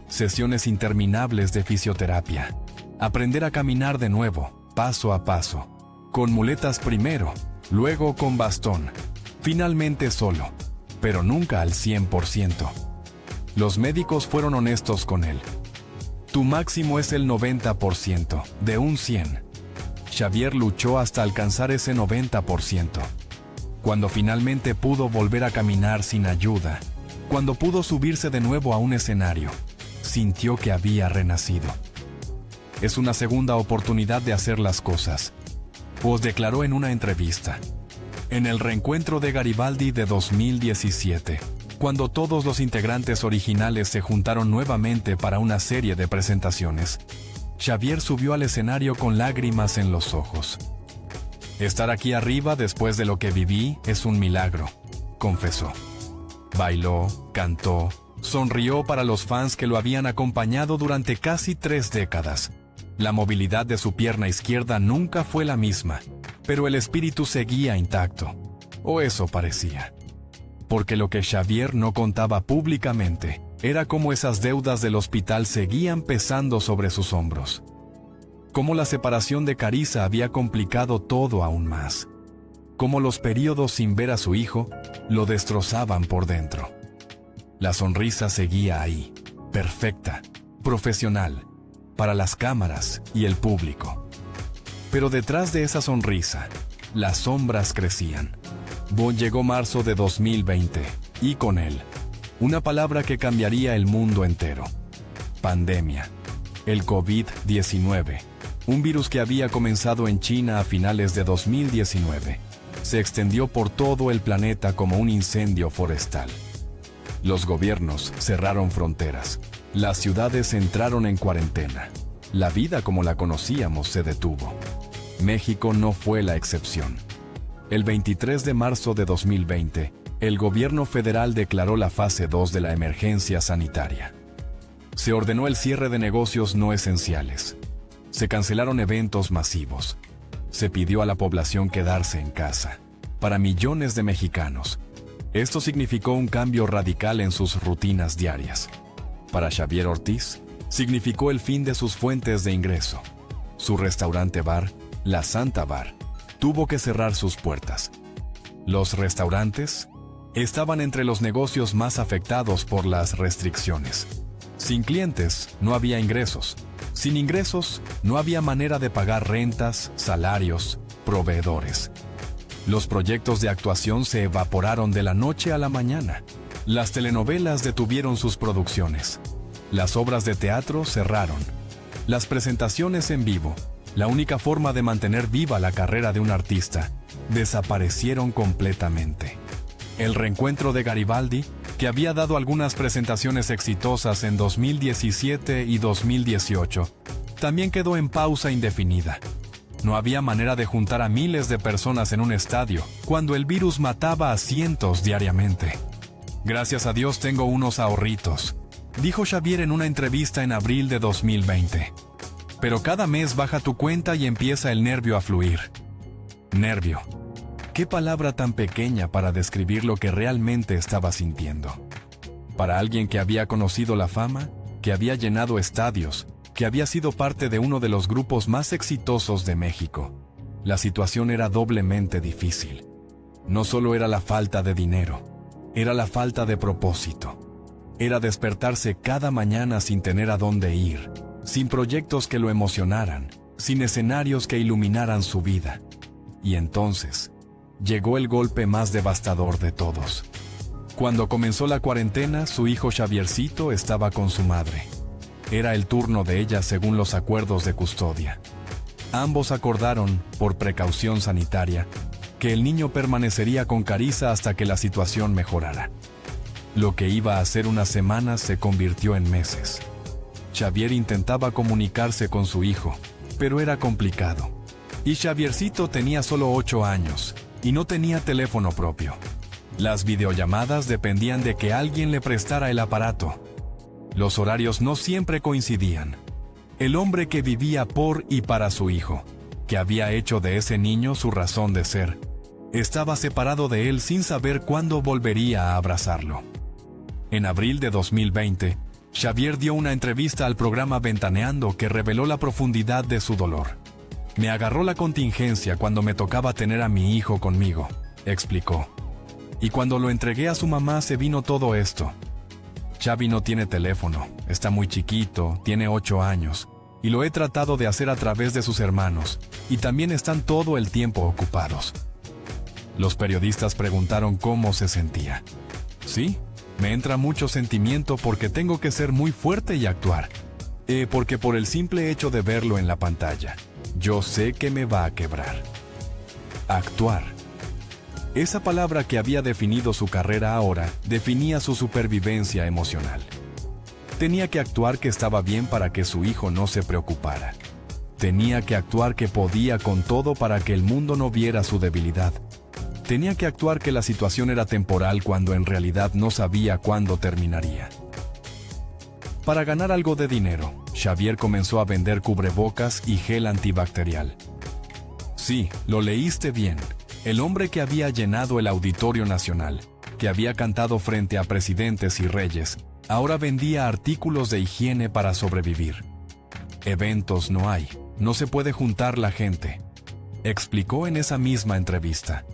Sesiones interminables de fisioterapia. Aprender a caminar de nuevo, paso a paso. Con muletas primero, luego con bastón. Finalmente solo, pero nunca al 100%. Los médicos fueron honestos con él. Tu máximo es el 90%, de un 100. Xavier luchó hasta alcanzar ese 90%. Cuando finalmente pudo volver a caminar sin ayuda, cuando pudo subirse de nuevo a un escenario, sintió que había renacido. Es una segunda oportunidad de hacer las cosas, pues declaró en una entrevista. En el reencuentro de Garibaldi de 2017, cuando todos los integrantes originales se juntaron nuevamente para una serie de presentaciones, Xavier subió al escenario con lágrimas en los ojos. Estar aquí arriba después de lo que viví es un milagro, confesó. Bailó, cantó, sonrió para los fans que lo habían acompañado durante casi 3 décadas. La movilidad de su pierna izquierda nunca fue la misma, pero el espíritu seguía intacto, o eso parecía. Porque lo que Xavier no contaba públicamente era cómo esas deudas del hospital seguían pesando sobre sus hombros. Cómo la separación de Carissa había complicado todo aún más. Cómo los periodos sin ver a su hijo lo destrozaban por dentro. La sonrisa seguía ahí, perfecta, profesional, para las cámaras y el público. Pero detrás de esa sonrisa, las sombras crecían. Llegó marzo de 2020, y con él, una palabra que cambiaría el mundo entero. Pandemia. El COVID-19, un virus que había comenzado en China a finales de 2019, se extendió por todo el planeta como un incendio forestal. Los gobiernos cerraron fronteras. Las ciudades entraron en cuarentena. La vida como la conocíamos se detuvo. México no fue la excepción. El 23 de marzo de 2020, el gobierno federal declaró la fase 2 de la emergencia sanitaria. Se ordenó el cierre de negocios no esenciales. Se cancelaron eventos masivos. Se pidió a la población quedarse en casa. Para millones de mexicanos, esto significó un cambio radical en sus rutinas diarias. Para Xavier Ortiz, significó el fin de sus fuentes de ingreso. Su restaurante-bar, La Santa Bar, tuvo que cerrar sus puertas. Los restaurantes estaban entre los negocios más afectados por las restricciones. Sin clientes, no había ingresos. Sin ingresos, no había manera de pagar rentas, salarios, proveedores. Los proyectos de actuación se evaporaron de la noche a la mañana. Las telenovelas detuvieron sus producciones. Las obras de teatro cerraron. Las presentaciones en vivo, la única forma de mantener viva la carrera de un artista, desaparecieron completamente. El reencuentro de Garibaldi, que había dado algunas presentaciones exitosas en 2017 y 2018, también quedó en pausa indefinida. No había manera de juntar a miles de personas en un estadio, cuando el virus mataba a cientos diariamente. Gracias a Dios tengo unos ahorritos, dijo Xavier en una entrevista en abril de 2020. Pero cada mes baja tu cuenta y empieza el nervio a fluir. Nervio. Qué palabra tan pequeña para describir lo que realmente estaba sintiendo. Para alguien que había conocido la fama, que había llenado estadios, que había sido parte de uno de los grupos más exitosos de México, la situación era doblemente difícil. No solo era la falta de dinero, era la falta de propósito. Era despertarse cada mañana sin tener a dónde ir, sin proyectos que lo emocionaran, sin escenarios que iluminaran su vida. Y entonces, llegó el golpe más devastador de todos. Cuando comenzó la cuarentena, su hijo Xaviercito estaba con su madre. Era el turno de ella según los acuerdos de custodia. Ambos acordaron, por precaución sanitaria, que el niño permanecería con Carissa hasta que la situación mejorara. Lo que iba a ser unas semanas se convirtió en meses. Xavier intentaba comunicarse con su hijo, pero era complicado. Y Xaviercito tenía solo 8 años, y no tenía teléfono propio. Las videollamadas dependían de que alguien le prestara el aparato. Los horarios no siempre coincidían. El hombre que vivía por y para su hijo, que había hecho de ese niño su razón de ser, estaba separado de él sin saber cuándo volvería a abrazarlo. En abril de 2020, Xavier dio una entrevista al programa Ventaneando que reveló la profundidad de su dolor. Me agarró la contingencia cuando me tocaba tener a mi hijo conmigo, explicó. Y cuando lo entregué a su mamá se vino todo esto. Xavi no tiene teléfono, está muy chiquito, tiene 8 años, y lo he tratado de hacer a través de sus hermanos, y también están todo el tiempo ocupados. Los periodistas preguntaron cómo se sentía. Sí, me entra mucho sentimiento porque tengo que ser muy fuerte y actuar. Porque por el simple hecho de verlo en la pantalla, yo sé que me va a quebrar. Actuar. Esa palabra que había definido su carrera ahora, definía su supervivencia emocional. Tenía que actuar que estaba bien para que su hijo no se preocupara. Tenía que actuar que podía con todo para que el mundo no viera su debilidad. Tenía que actuar que la situación era temporal cuando en realidad no sabía cuándo terminaría. Para ganar algo de dinero, Xavier comenzó a vender cubrebocas y gel antibacterial. Sí, lo leíste bien. El hombre que había llenado el Auditorio Nacional, que había cantado frente a presidentes y reyes, ahora vendía artículos de higiene para sobrevivir. Eventos no hay, no se puede juntar la gente, explicó en esa misma entrevista.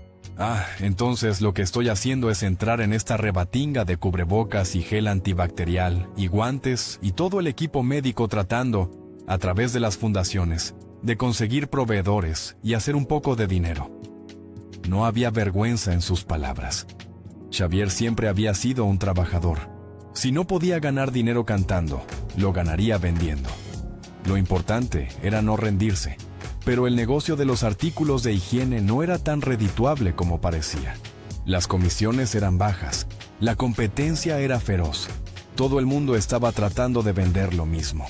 Entonces lo que estoy haciendo es entrar en esta rebatinga de cubrebocas y gel antibacterial y guantes y todo el equipo médico tratando, a través de las fundaciones, de conseguir proveedores y hacer un poco de dinero. No había vergüenza en sus palabras. Xavier siempre había sido un trabajador. Si no podía ganar dinero cantando, lo ganaría vendiendo. Lo importante era no rendirse. Pero el negocio de los artículos de higiene no era tan redituable como parecía. Las comisiones eran bajas, la competencia era feroz. Todo el mundo estaba tratando de vender lo mismo.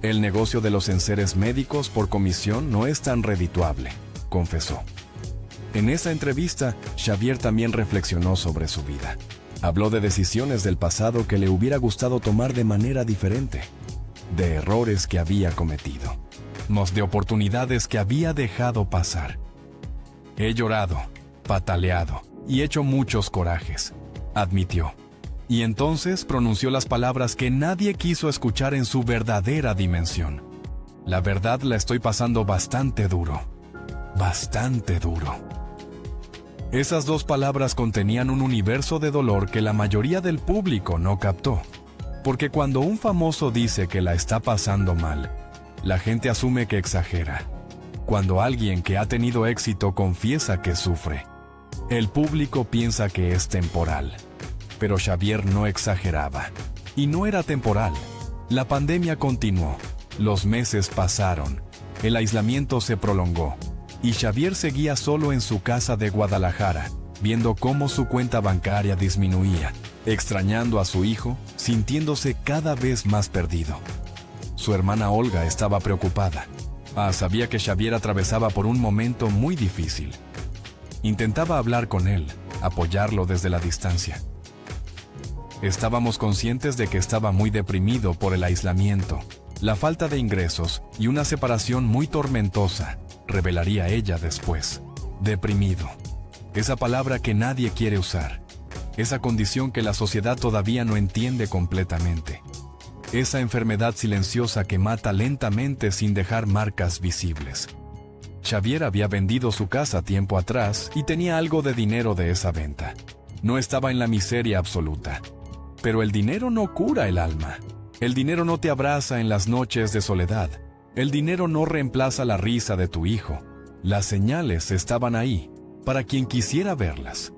El negocio de los enseres médicos por comisión no es tan redituable, confesó. En esa entrevista, Xavier también reflexionó sobre su vida. Habló de decisiones del pasado que le hubiera gustado tomar de manera diferente, de errores que había cometido, de oportunidades que había dejado pasar. He llorado, pataleado y hecho muchos corajes, admitió. Y entonces pronunció las palabras que nadie quiso escuchar en su verdadera dimensión. La verdad, la estoy pasando bastante duro. Bastante duro. Esas dos palabras contenían un universo de dolor que la mayoría del público no captó. Porque cuando un famoso dice que la está pasando mal, la gente asume que exagera. Cuando alguien que ha tenido éxito confiesa que sufre, el público piensa que es temporal. Pero Xavier no exageraba. Y no era temporal. La pandemia continuó. Los meses pasaron. El aislamiento se prolongó. Y Xavier seguía solo en su casa de Guadalajara, viendo cómo su cuenta bancaria disminuía, extrañando a su hijo, sintiéndose cada vez más perdido. Su hermana Olga estaba preocupada. Sabía que Xavier atravesaba por un momento muy difícil. Intentaba hablar con él, apoyarlo desde la distancia. Estábamos conscientes de que estaba muy deprimido por el aislamiento, la falta de ingresos y una separación muy tormentosa, revelaría ella después. Deprimido. Esa palabra que nadie quiere usar. Esa condición que la sociedad todavía no entiende completamente. Esa enfermedad silenciosa que mata lentamente sin dejar marcas visibles. Xavier había vendido su casa tiempo atrás y tenía algo de dinero de esa venta. No estaba en la miseria absoluta. Pero el dinero no cura el alma. El dinero no te abraza en las noches de soledad. El dinero no reemplaza la risa de tu hijo. Las señales estaban ahí, para quien quisiera verlas.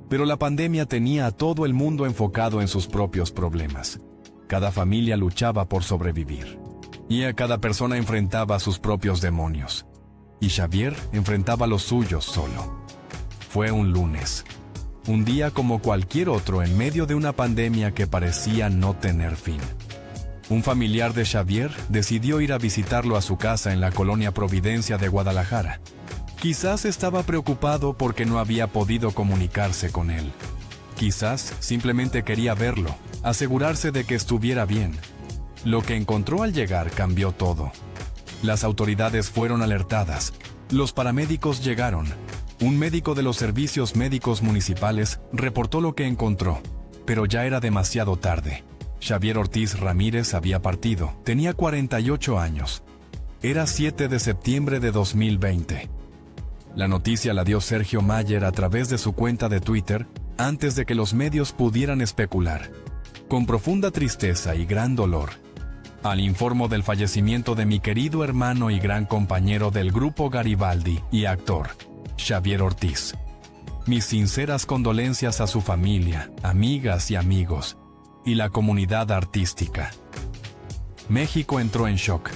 Pero la pandemia tenía a todo el mundo enfocado en sus propios problemas. Cada familia luchaba por sobrevivir. Y a cada persona enfrentaba sus propios demonios. Y Xavier enfrentaba los suyos solo. Fue un lunes. Un día como cualquier otro en medio de una pandemia que parecía no tener fin. Un familiar de Xavier decidió ir a visitarlo a su casa en la colonia Providencia de Guadalajara. Quizás estaba preocupado porque no había podido comunicarse con él. Quizás simplemente quería verlo, asegurarse de que estuviera bien. Lo que encontró al llegar cambió todo. Las autoridades fueron alertadas. Los paramédicos llegaron. Un médico de los servicios médicos municipales reportó lo que encontró, pero ya era demasiado tarde. Xavier Ortiz Ramírez había partido. Tenía 48 años. Era 7 de septiembre de 2020. La noticia la dio Sergio Mayer a través de su cuenta de Twitter, antes de que los medios pudieran especular. Con profunda tristeza y gran dolor, al informo del fallecimiento de mi querido hermano y gran compañero del grupo Garibaldi y actor, Xavier Ortiz. Mis sinceras condolencias a su familia, amigas y amigos, y la comunidad artística. México entró en shock.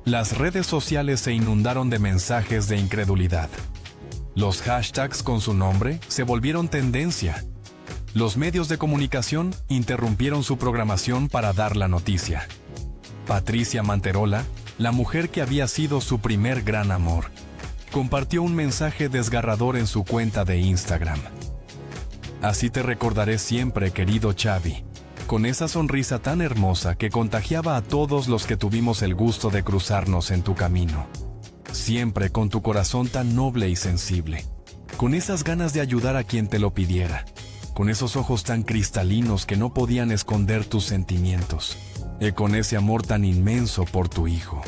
Las redes sociales se inundaron de mensajes de incredulidad. Los hashtags con su nombre se volvieron tendencia. Los medios de comunicación interrumpieron su programación para dar la noticia. Patricia Manterola, la mujer que había sido su primer gran amor, compartió un mensaje desgarrador en su cuenta de Instagram. Así te recordaré siempre, querido Xavi, con esa sonrisa tan hermosa que contagiaba a todos los que tuvimos el gusto de cruzarnos en tu camino. Siempre con tu corazón tan noble y sensible, con esas ganas de ayudar a quien te lo pidiera, con esos ojos tan cristalinos que no podían esconder tus sentimientos, y con ese amor tan inmenso por tu hijo.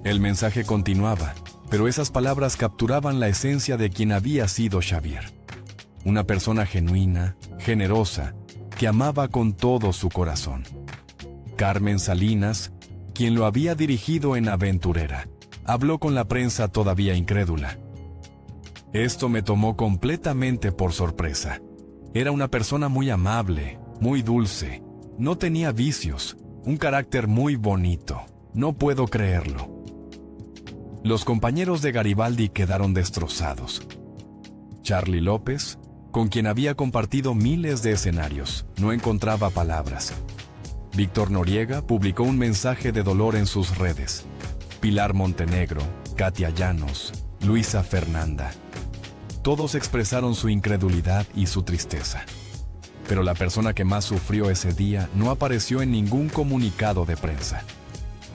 El mensaje continuaba, pero esas palabras capturaban la esencia de quien había sido Xavier. Una persona genuina, generosa, que amaba con todo su corazón. Carmen Salinas, quien lo había dirigido en Aventurera, habló con la prensa todavía incrédula. Esto me tomó completamente por sorpresa. Era una persona muy amable, muy dulce, no tenía vicios, un carácter muy bonito. No puedo creerlo. Los compañeros de Garibaldi quedaron destrozados. Charly López, con quien había compartido miles de escenarios, no encontraba palabras. Víctor Noriega publicó un mensaje de dolor en sus redes. Pilar Montenegro, Katia Llanos, Luisa Fernanda. Todos expresaron su incredulidad y su tristeza. Pero la persona que más sufrió ese día no apareció en ningún comunicado de prensa.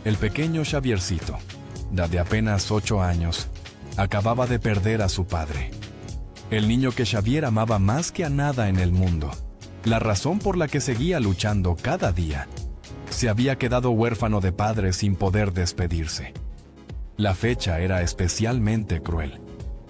El pequeño Xaviercito, de apenas 8 años, acababa de perder a su padre. El niño que Xavier amaba más que a nada en el mundo. La razón por la que seguía luchando cada día. Se había quedado huérfano de padre sin poder despedirse. La fecha era especialmente cruel.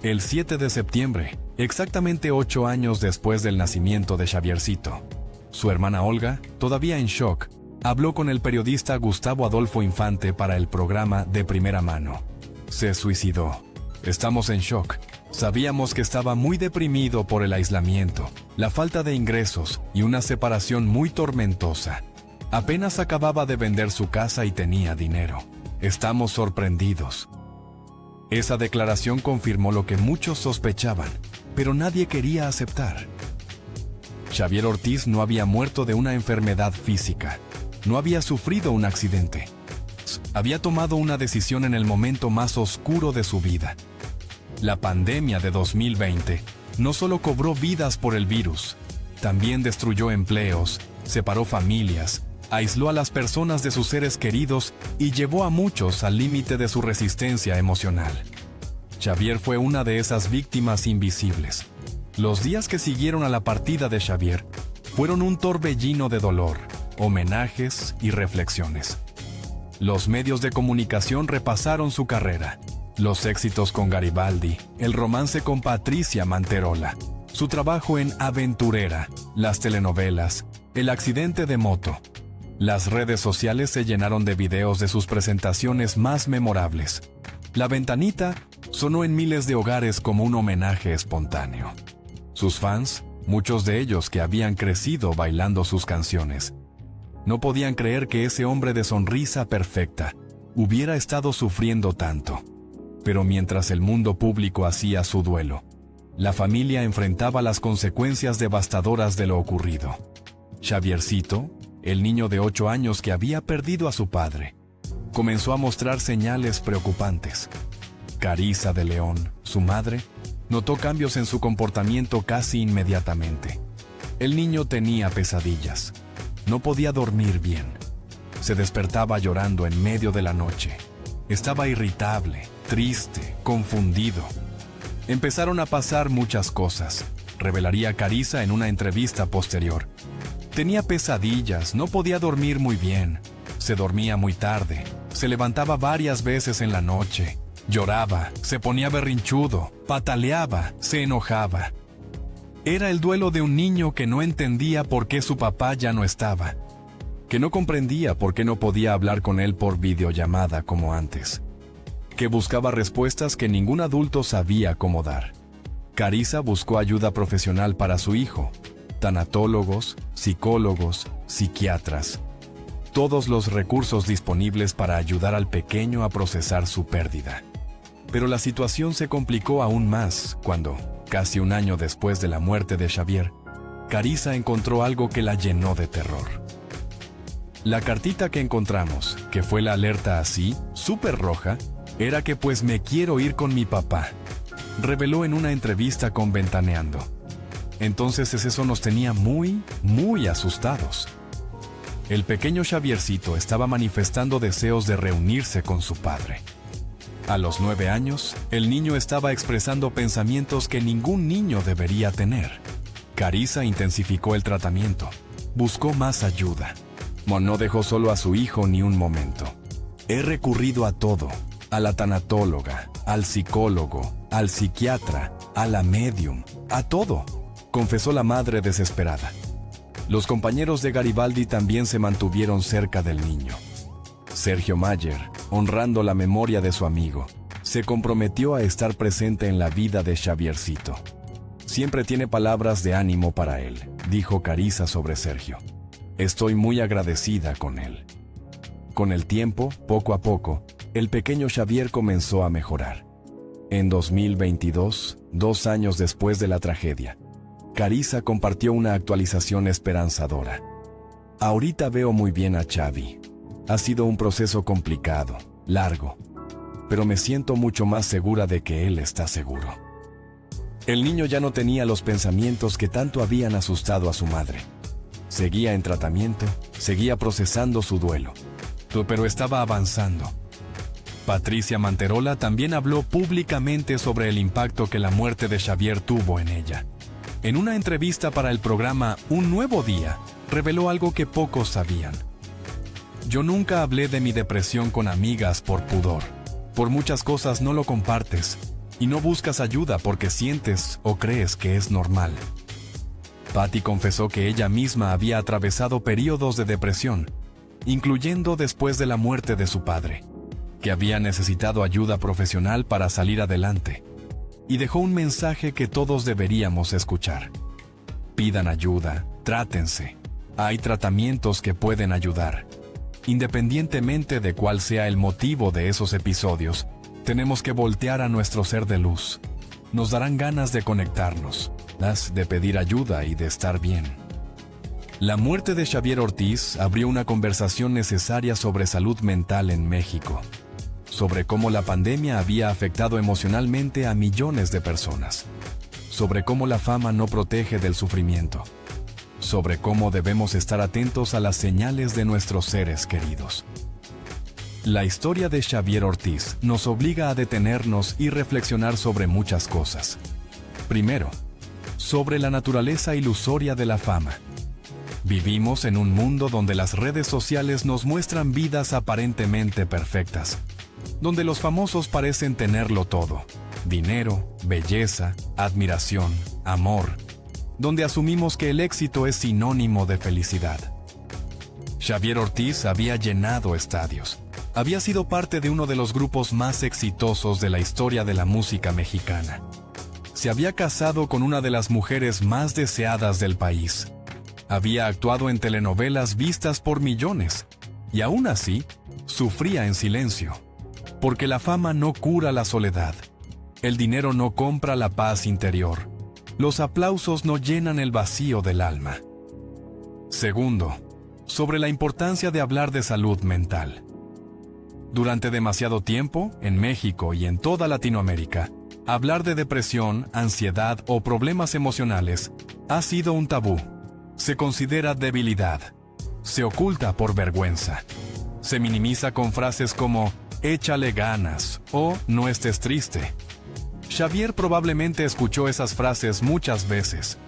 El 7 de septiembre, exactamente 8 años después del nacimiento de Xaviercito. Su hermana Olga, todavía en shock, habló con el periodista Gustavo Adolfo Infante para el programa De Primera Mano. Se suicidó. Estamos en shock. Sabíamos que estaba muy deprimido por el aislamiento, la falta de ingresos y una separación muy tormentosa. Apenas acababa de vender su casa y tenía dinero. Estamos sorprendidos. Esa declaración confirmó lo que muchos sospechaban, pero nadie quería aceptar. Xavier Ortiz no había muerto de una enfermedad física. No había sufrido un accidente. Había tomado una decisión en el momento más oscuro de su vida. La pandemia de 2020 no solo cobró vidas por el virus, también destruyó empleos, separó familias, aisló a las personas de sus seres queridos y llevó a muchos al límite de su resistencia emocional. Xavier fue una de esas víctimas invisibles. Los días que siguieron a la partida de Xavier fueron un torbellino de dolor, homenajes y reflexiones. Los medios de comunicación repasaron su carrera. Los éxitos con Garibaldi, el romance con Patricia Manterola, su trabajo en Aventurera, las telenovelas, el accidente de moto. Las redes sociales se llenaron de videos de sus presentaciones más memorables. La Ventanita sonó en miles de hogares como un homenaje espontáneo. Sus fans, muchos de ellos que habían crecido bailando sus canciones, no podían creer que ese hombre de sonrisa perfecta hubiera estado sufriendo tanto. Pero mientras el mundo público hacía su duelo, la familia enfrentaba las consecuencias devastadoras de lo ocurrido. Xaviercito, el niño de 8 años que había perdido a su padre, comenzó a mostrar señales preocupantes. Carissa de León, su madre, notó cambios en su comportamiento casi inmediatamente. El niño tenía pesadillas. No podía dormir bien. Se despertaba llorando en medio de la noche. Estaba irritable, triste, confundido. Empezaron a pasar muchas cosas, revelaría Carissa en una entrevista posterior. Tenía pesadillas, no podía dormir muy bien, se dormía muy tarde, se levantaba varias veces en la noche, lloraba, se ponía berrinchudo, pataleaba, se enojaba. Era el duelo de un niño que no entendía por qué su papá ya no estaba, que no comprendía por qué no podía hablar con él por videollamada como antes, que buscaba respuestas que ningún adulto sabía cómo dar. Carissa buscó ayuda profesional para su hijo, tanatólogos, psicólogos, psiquiatras, todos los recursos disponibles para ayudar al pequeño a procesar su pérdida. Pero la situación se complicó aún más cuando, casi un año después de la muerte de Xavier, Carissa encontró algo que la llenó de terror. La cartita que encontramos, que fue la alerta así, súper roja, era que pues me quiero ir con mi papá, reveló en una entrevista con Ventaneando. Entonces eso nos tenía muy asustados. El pequeño Xaviercito estaba manifestando deseos de reunirse con su padre. A los 9 años, el niño estaba expresando pensamientos que ningún niño debería tener. Carissa intensificó el tratamiento, buscó más ayuda. No dejó solo a su hijo ni un momento. He recurrido a todo, a la tanatóloga, al psicólogo, al psiquiatra, a la medium, a todo, confesó la madre desesperada. Los compañeros de Garibaldi también se mantuvieron cerca del niño. Sergio Mayer, honrando la memoria de su amigo, se comprometió a estar presente en la vida de Xaviercito. Siempre tiene palabras de ánimo para él, dijo Carissa sobre Sergio. Estoy muy agradecida con él. Con el tiempo, poco a poco, el pequeño Xavier comenzó a mejorar. En 2022, 2 años después de la tragedia, Carissa compartió una actualización esperanzadora. Ahorita veo muy bien a Xavi. Ha sido un proceso complicado, largo, pero me siento mucho más segura de que él está seguro. El niño ya no tenía los pensamientos que tanto habían asustado a su madre. Seguía en tratamiento, seguía procesando su duelo, pero estaba avanzando. Patricia Manterola también habló públicamente sobre el impacto que la muerte de Xavier tuvo en ella. En una entrevista para el programa Un Nuevo Día, reveló algo que pocos sabían. Yo nunca hablé de mi depresión con amigas por pudor. Por muchas cosas no lo compartes y no buscas ayuda porque sientes o crees que es normal. Patty confesó que ella misma había atravesado periodos de depresión, incluyendo después de la muerte de su padre, que había necesitado ayuda profesional para salir adelante, y dejó un mensaje que todos deberíamos escuchar. Pidan ayuda, trátense. Hay tratamientos que pueden ayudar. Independientemente de cuál sea el motivo de esos episodios, tenemos que voltear a nuestro ser de luz. Nos darán ganas de conectarnos, de pedir ayuda y de estar bien. La muerte de Xavier Ortiz abrió una conversación necesaria sobre salud mental en México, sobre cómo la pandemia había afectado emocionalmente a millones de personas, sobre cómo la fama no protege del sufrimiento, sobre cómo debemos estar atentos a las señales de nuestros seres queridos. La historia de Xavier Ortiz nos obliga a detenernos y reflexionar sobre muchas cosas. Primero, sobre la naturaleza ilusoria de la fama. Vivimos en un mundo donde las redes sociales nos muestran vidas aparentemente perfectas, donde los famosos parecen tenerlo todo: dinero, belleza, admiración, amor, donde asumimos que el éxito es sinónimo de felicidad. Xavier Ortiz había llenado estadios. Había sido parte de uno de los grupos más exitosos de la historia de la música mexicana. Se había casado con una de las mujeres más deseadas del país. Había actuado en telenovelas vistas por millones, y aún así, sufría en silencio. Porque la fama no cura la soledad. El dinero no compra la paz interior. Los aplausos no llenan el vacío del alma. Segundo, sobre la importancia de hablar de salud mental. Durante demasiado tiempo, en México y en toda Latinoamérica, hablar de depresión, ansiedad o problemas emocionales ha sido un tabú. Se considera debilidad. Se oculta por vergüenza. Se minimiza con frases como «échale ganas» o «no estés triste». Xavier probablemente escuchó esas frases muchas veces.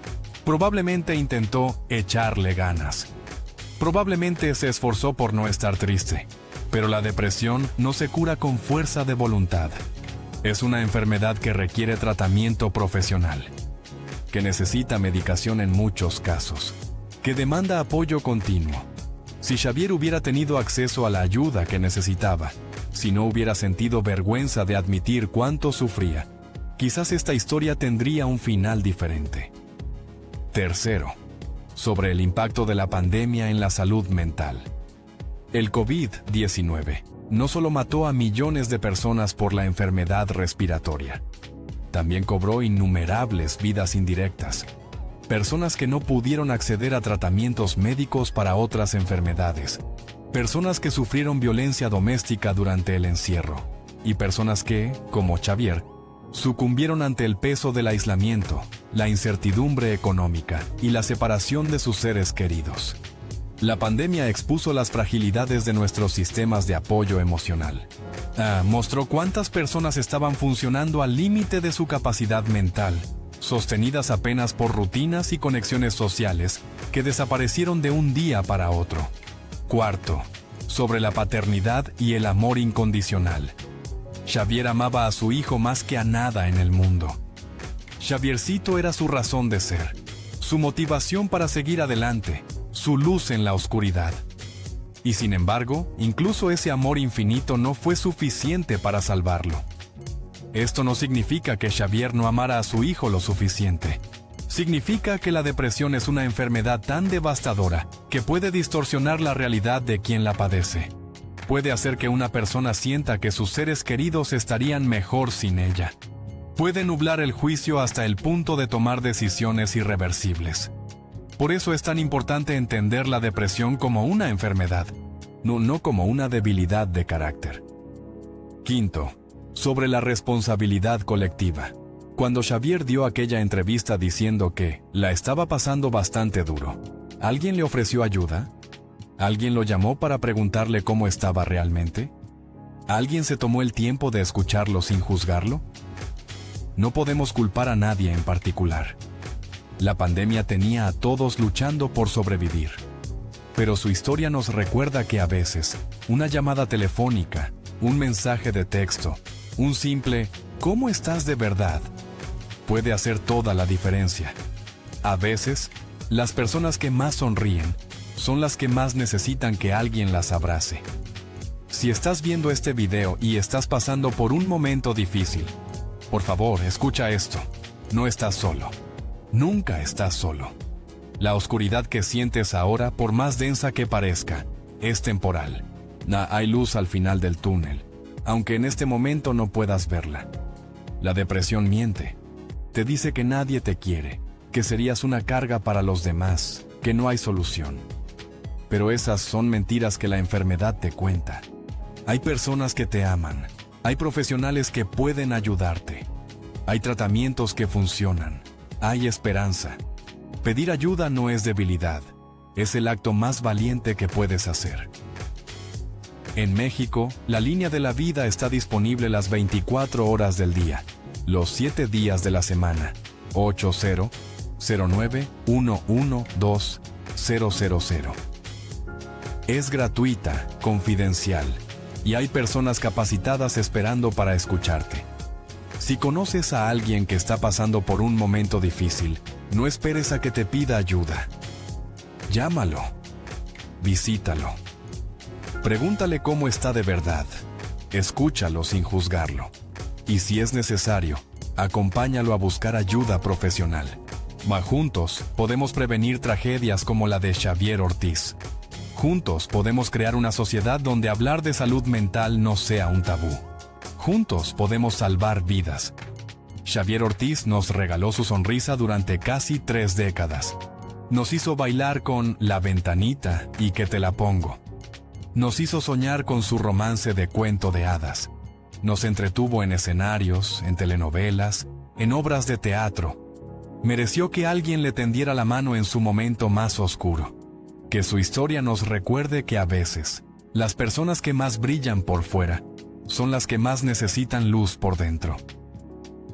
Probablemente intentó echarle ganas. Probablemente se esforzó por no estar triste. Pero la depresión no se cura con fuerza de voluntad. Es una enfermedad que requiere tratamiento profesional, que necesita medicación en muchos casos, que demanda apoyo continuo. Si Xavier hubiera tenido acceso a la ayuda que necesitaba, si no hubiera sentido vergüenza de admitir cuánto sufría, quizás esta historia tendría un final diferente. Tercero, sobre el impacto de la pandemia en la salud mental. El COVID-19 no solo mató a millones de personas por la enfermedad respiratoria, también cobró innumerables vidas indirectas. Personas que no pudieron acceder a tratamientos médicos para otras enfermedades, personas que sufrieron violencia doméstica durante el encierro, y personas que, como Xavier, sucumbieron ante el peso del aislamiento, la incertidumbre económica y la separación de sus seres queridos. La pandemia expuso las fragilidades de nuestros sistemas de apoyo emocional. Mostró cuántas personas estaban funcionando al límite de su capacidad mental, sostenidas apenas por rutinas y conexiones sociales que desaparecieron de un día para otro. Cuarto, sobre la paternidad y el amor incondicional. Xavier amaba a su hijo más que a nada en el mundo. Xaviercito era su razón de ser, su motivación para seguir adelante, su luz en la oscuridad. Y sin embargo, incluso ese amor infinito no fue suficiente para salvarlo. Esto no significa que Xavier no amara a su hijo lo suficiente. Significa que la depresión es una enfermedad tan devastadora que puede distorsionar la realidad de quien la padece. Puede hacer que una persona sienta que sus seres queridos estarían mejor sin ella. Puede nublar el juicio hasta el punto de tomar decisiones irreversibles. Por eso es tan importante entender la depresión como una enfermedad, no como una debilidad de carácter. Quinto, sobre la responsabilidad colectiva. Cuando Xavier dio aquella entrevista diciendo que la estaba pasando bastante duro, ¿alguien le ofreció ayuda? ¿Alguien lo llamó para preguntarle cómo estaba realmente? ¿Alguien se tomó el tiempo de escucharlo sin juzgarlo? No podemos culpar a nadie en particular. La pandemia tenía a todos luchando por sobrevivir. Pero su historia nos recuerda que a veces, una llamada telefónica, un mensaje de texto, un simple ¿cómo estás de verdad?, puede hacer toda la diferencia. A veces, las personas que más sonríen son las que más necesitan que alguien las abrace. Si estás viendo este video y estás pasando por un momento difícil, por favor, escucha esto. No estás solo. Nunca estás solo. La oscuridad que sientes ahora, por más densa que parezca, es temporal. Hay luz al final del túnel, aunque en este momento no puedas verla. La depresión miente. Te dice que nadie te quiere, que serías una carga para los demás, que no hay solución. Pero esas son mentiras que la enfermedad te cuenta. Hay personas que te aman. Hay profesionales que pueden ayudarte. Hay tratamientos que funcionan. Hay esperanza. Pedir ayuda no es debilidad. Es el acto más valiente que puedes hacer. En México, la línea de la vida está disponible las 24 horas del día, los 7 días de la semana. 8009-112-000. Es gratuita, confidencial, y hay personas capacitadas esperando para escucharte. Si conoces a alguien que está pasando por un momento difícil, no esperes a que te pida ayuda. Llámalo. Visítalo. Pregúntale cómo está de verdad. Escúchalo sin juzgarlo. Y si es necesario, acompáñalo a buscar ayuda profesional. Juntos podemos prevenir tragedias como la de Xavier Ortiz. Juntos podemos crear una sociedad donde hablar de salud mental no sea un tabú. Juntos podemos salvar vidas. Xavier Ortiz nos regaló su sonrisa durante casi 3 décadas. Nos hizo bailar con La Ventanita y Que te la pongo. Nos hizo soñar con su romance de cuento de hadas. Nos entretuvo en escenarios, en telenovelas, en obras de teatro. Mereció que alguien le tendiera la mano en su momento más oscuro. Que su historia nos recuerde que a veces, las personas que más brillan por fuera, son las que más necesitan luz por dentro.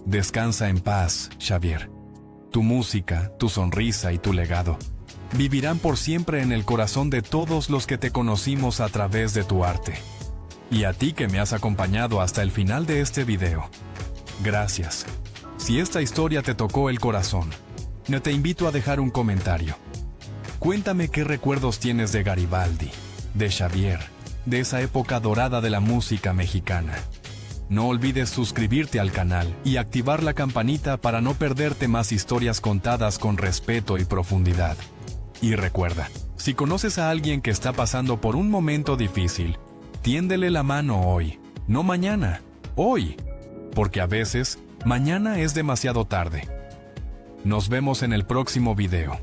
Descansa en paz, Xavier. Tu música, tu sonrisa y tu legado vivirán por siempre en el corazón de todos los que te conocimos a través de tu arte. Y a ti que me has acompañado hasta el final de este video, gracias. Si esta historia te tocó el corazón, te invito a dejar un comentario. Cuéntame qué recuerdos tienes de Garibaldi, de Xavier, de esa época dorada de la música mexicana. No olvides suscribirte al canal y activar la campanita para no perderte más historias contadas con respeto y profundidad. Y recuerda, si conoces a alguien que está pasando por un momento difícil, tiéndele la mano hoy, no mañana, hoy, porque a veces, mañana es demasiado tarde. Nos vemos en el próximo video.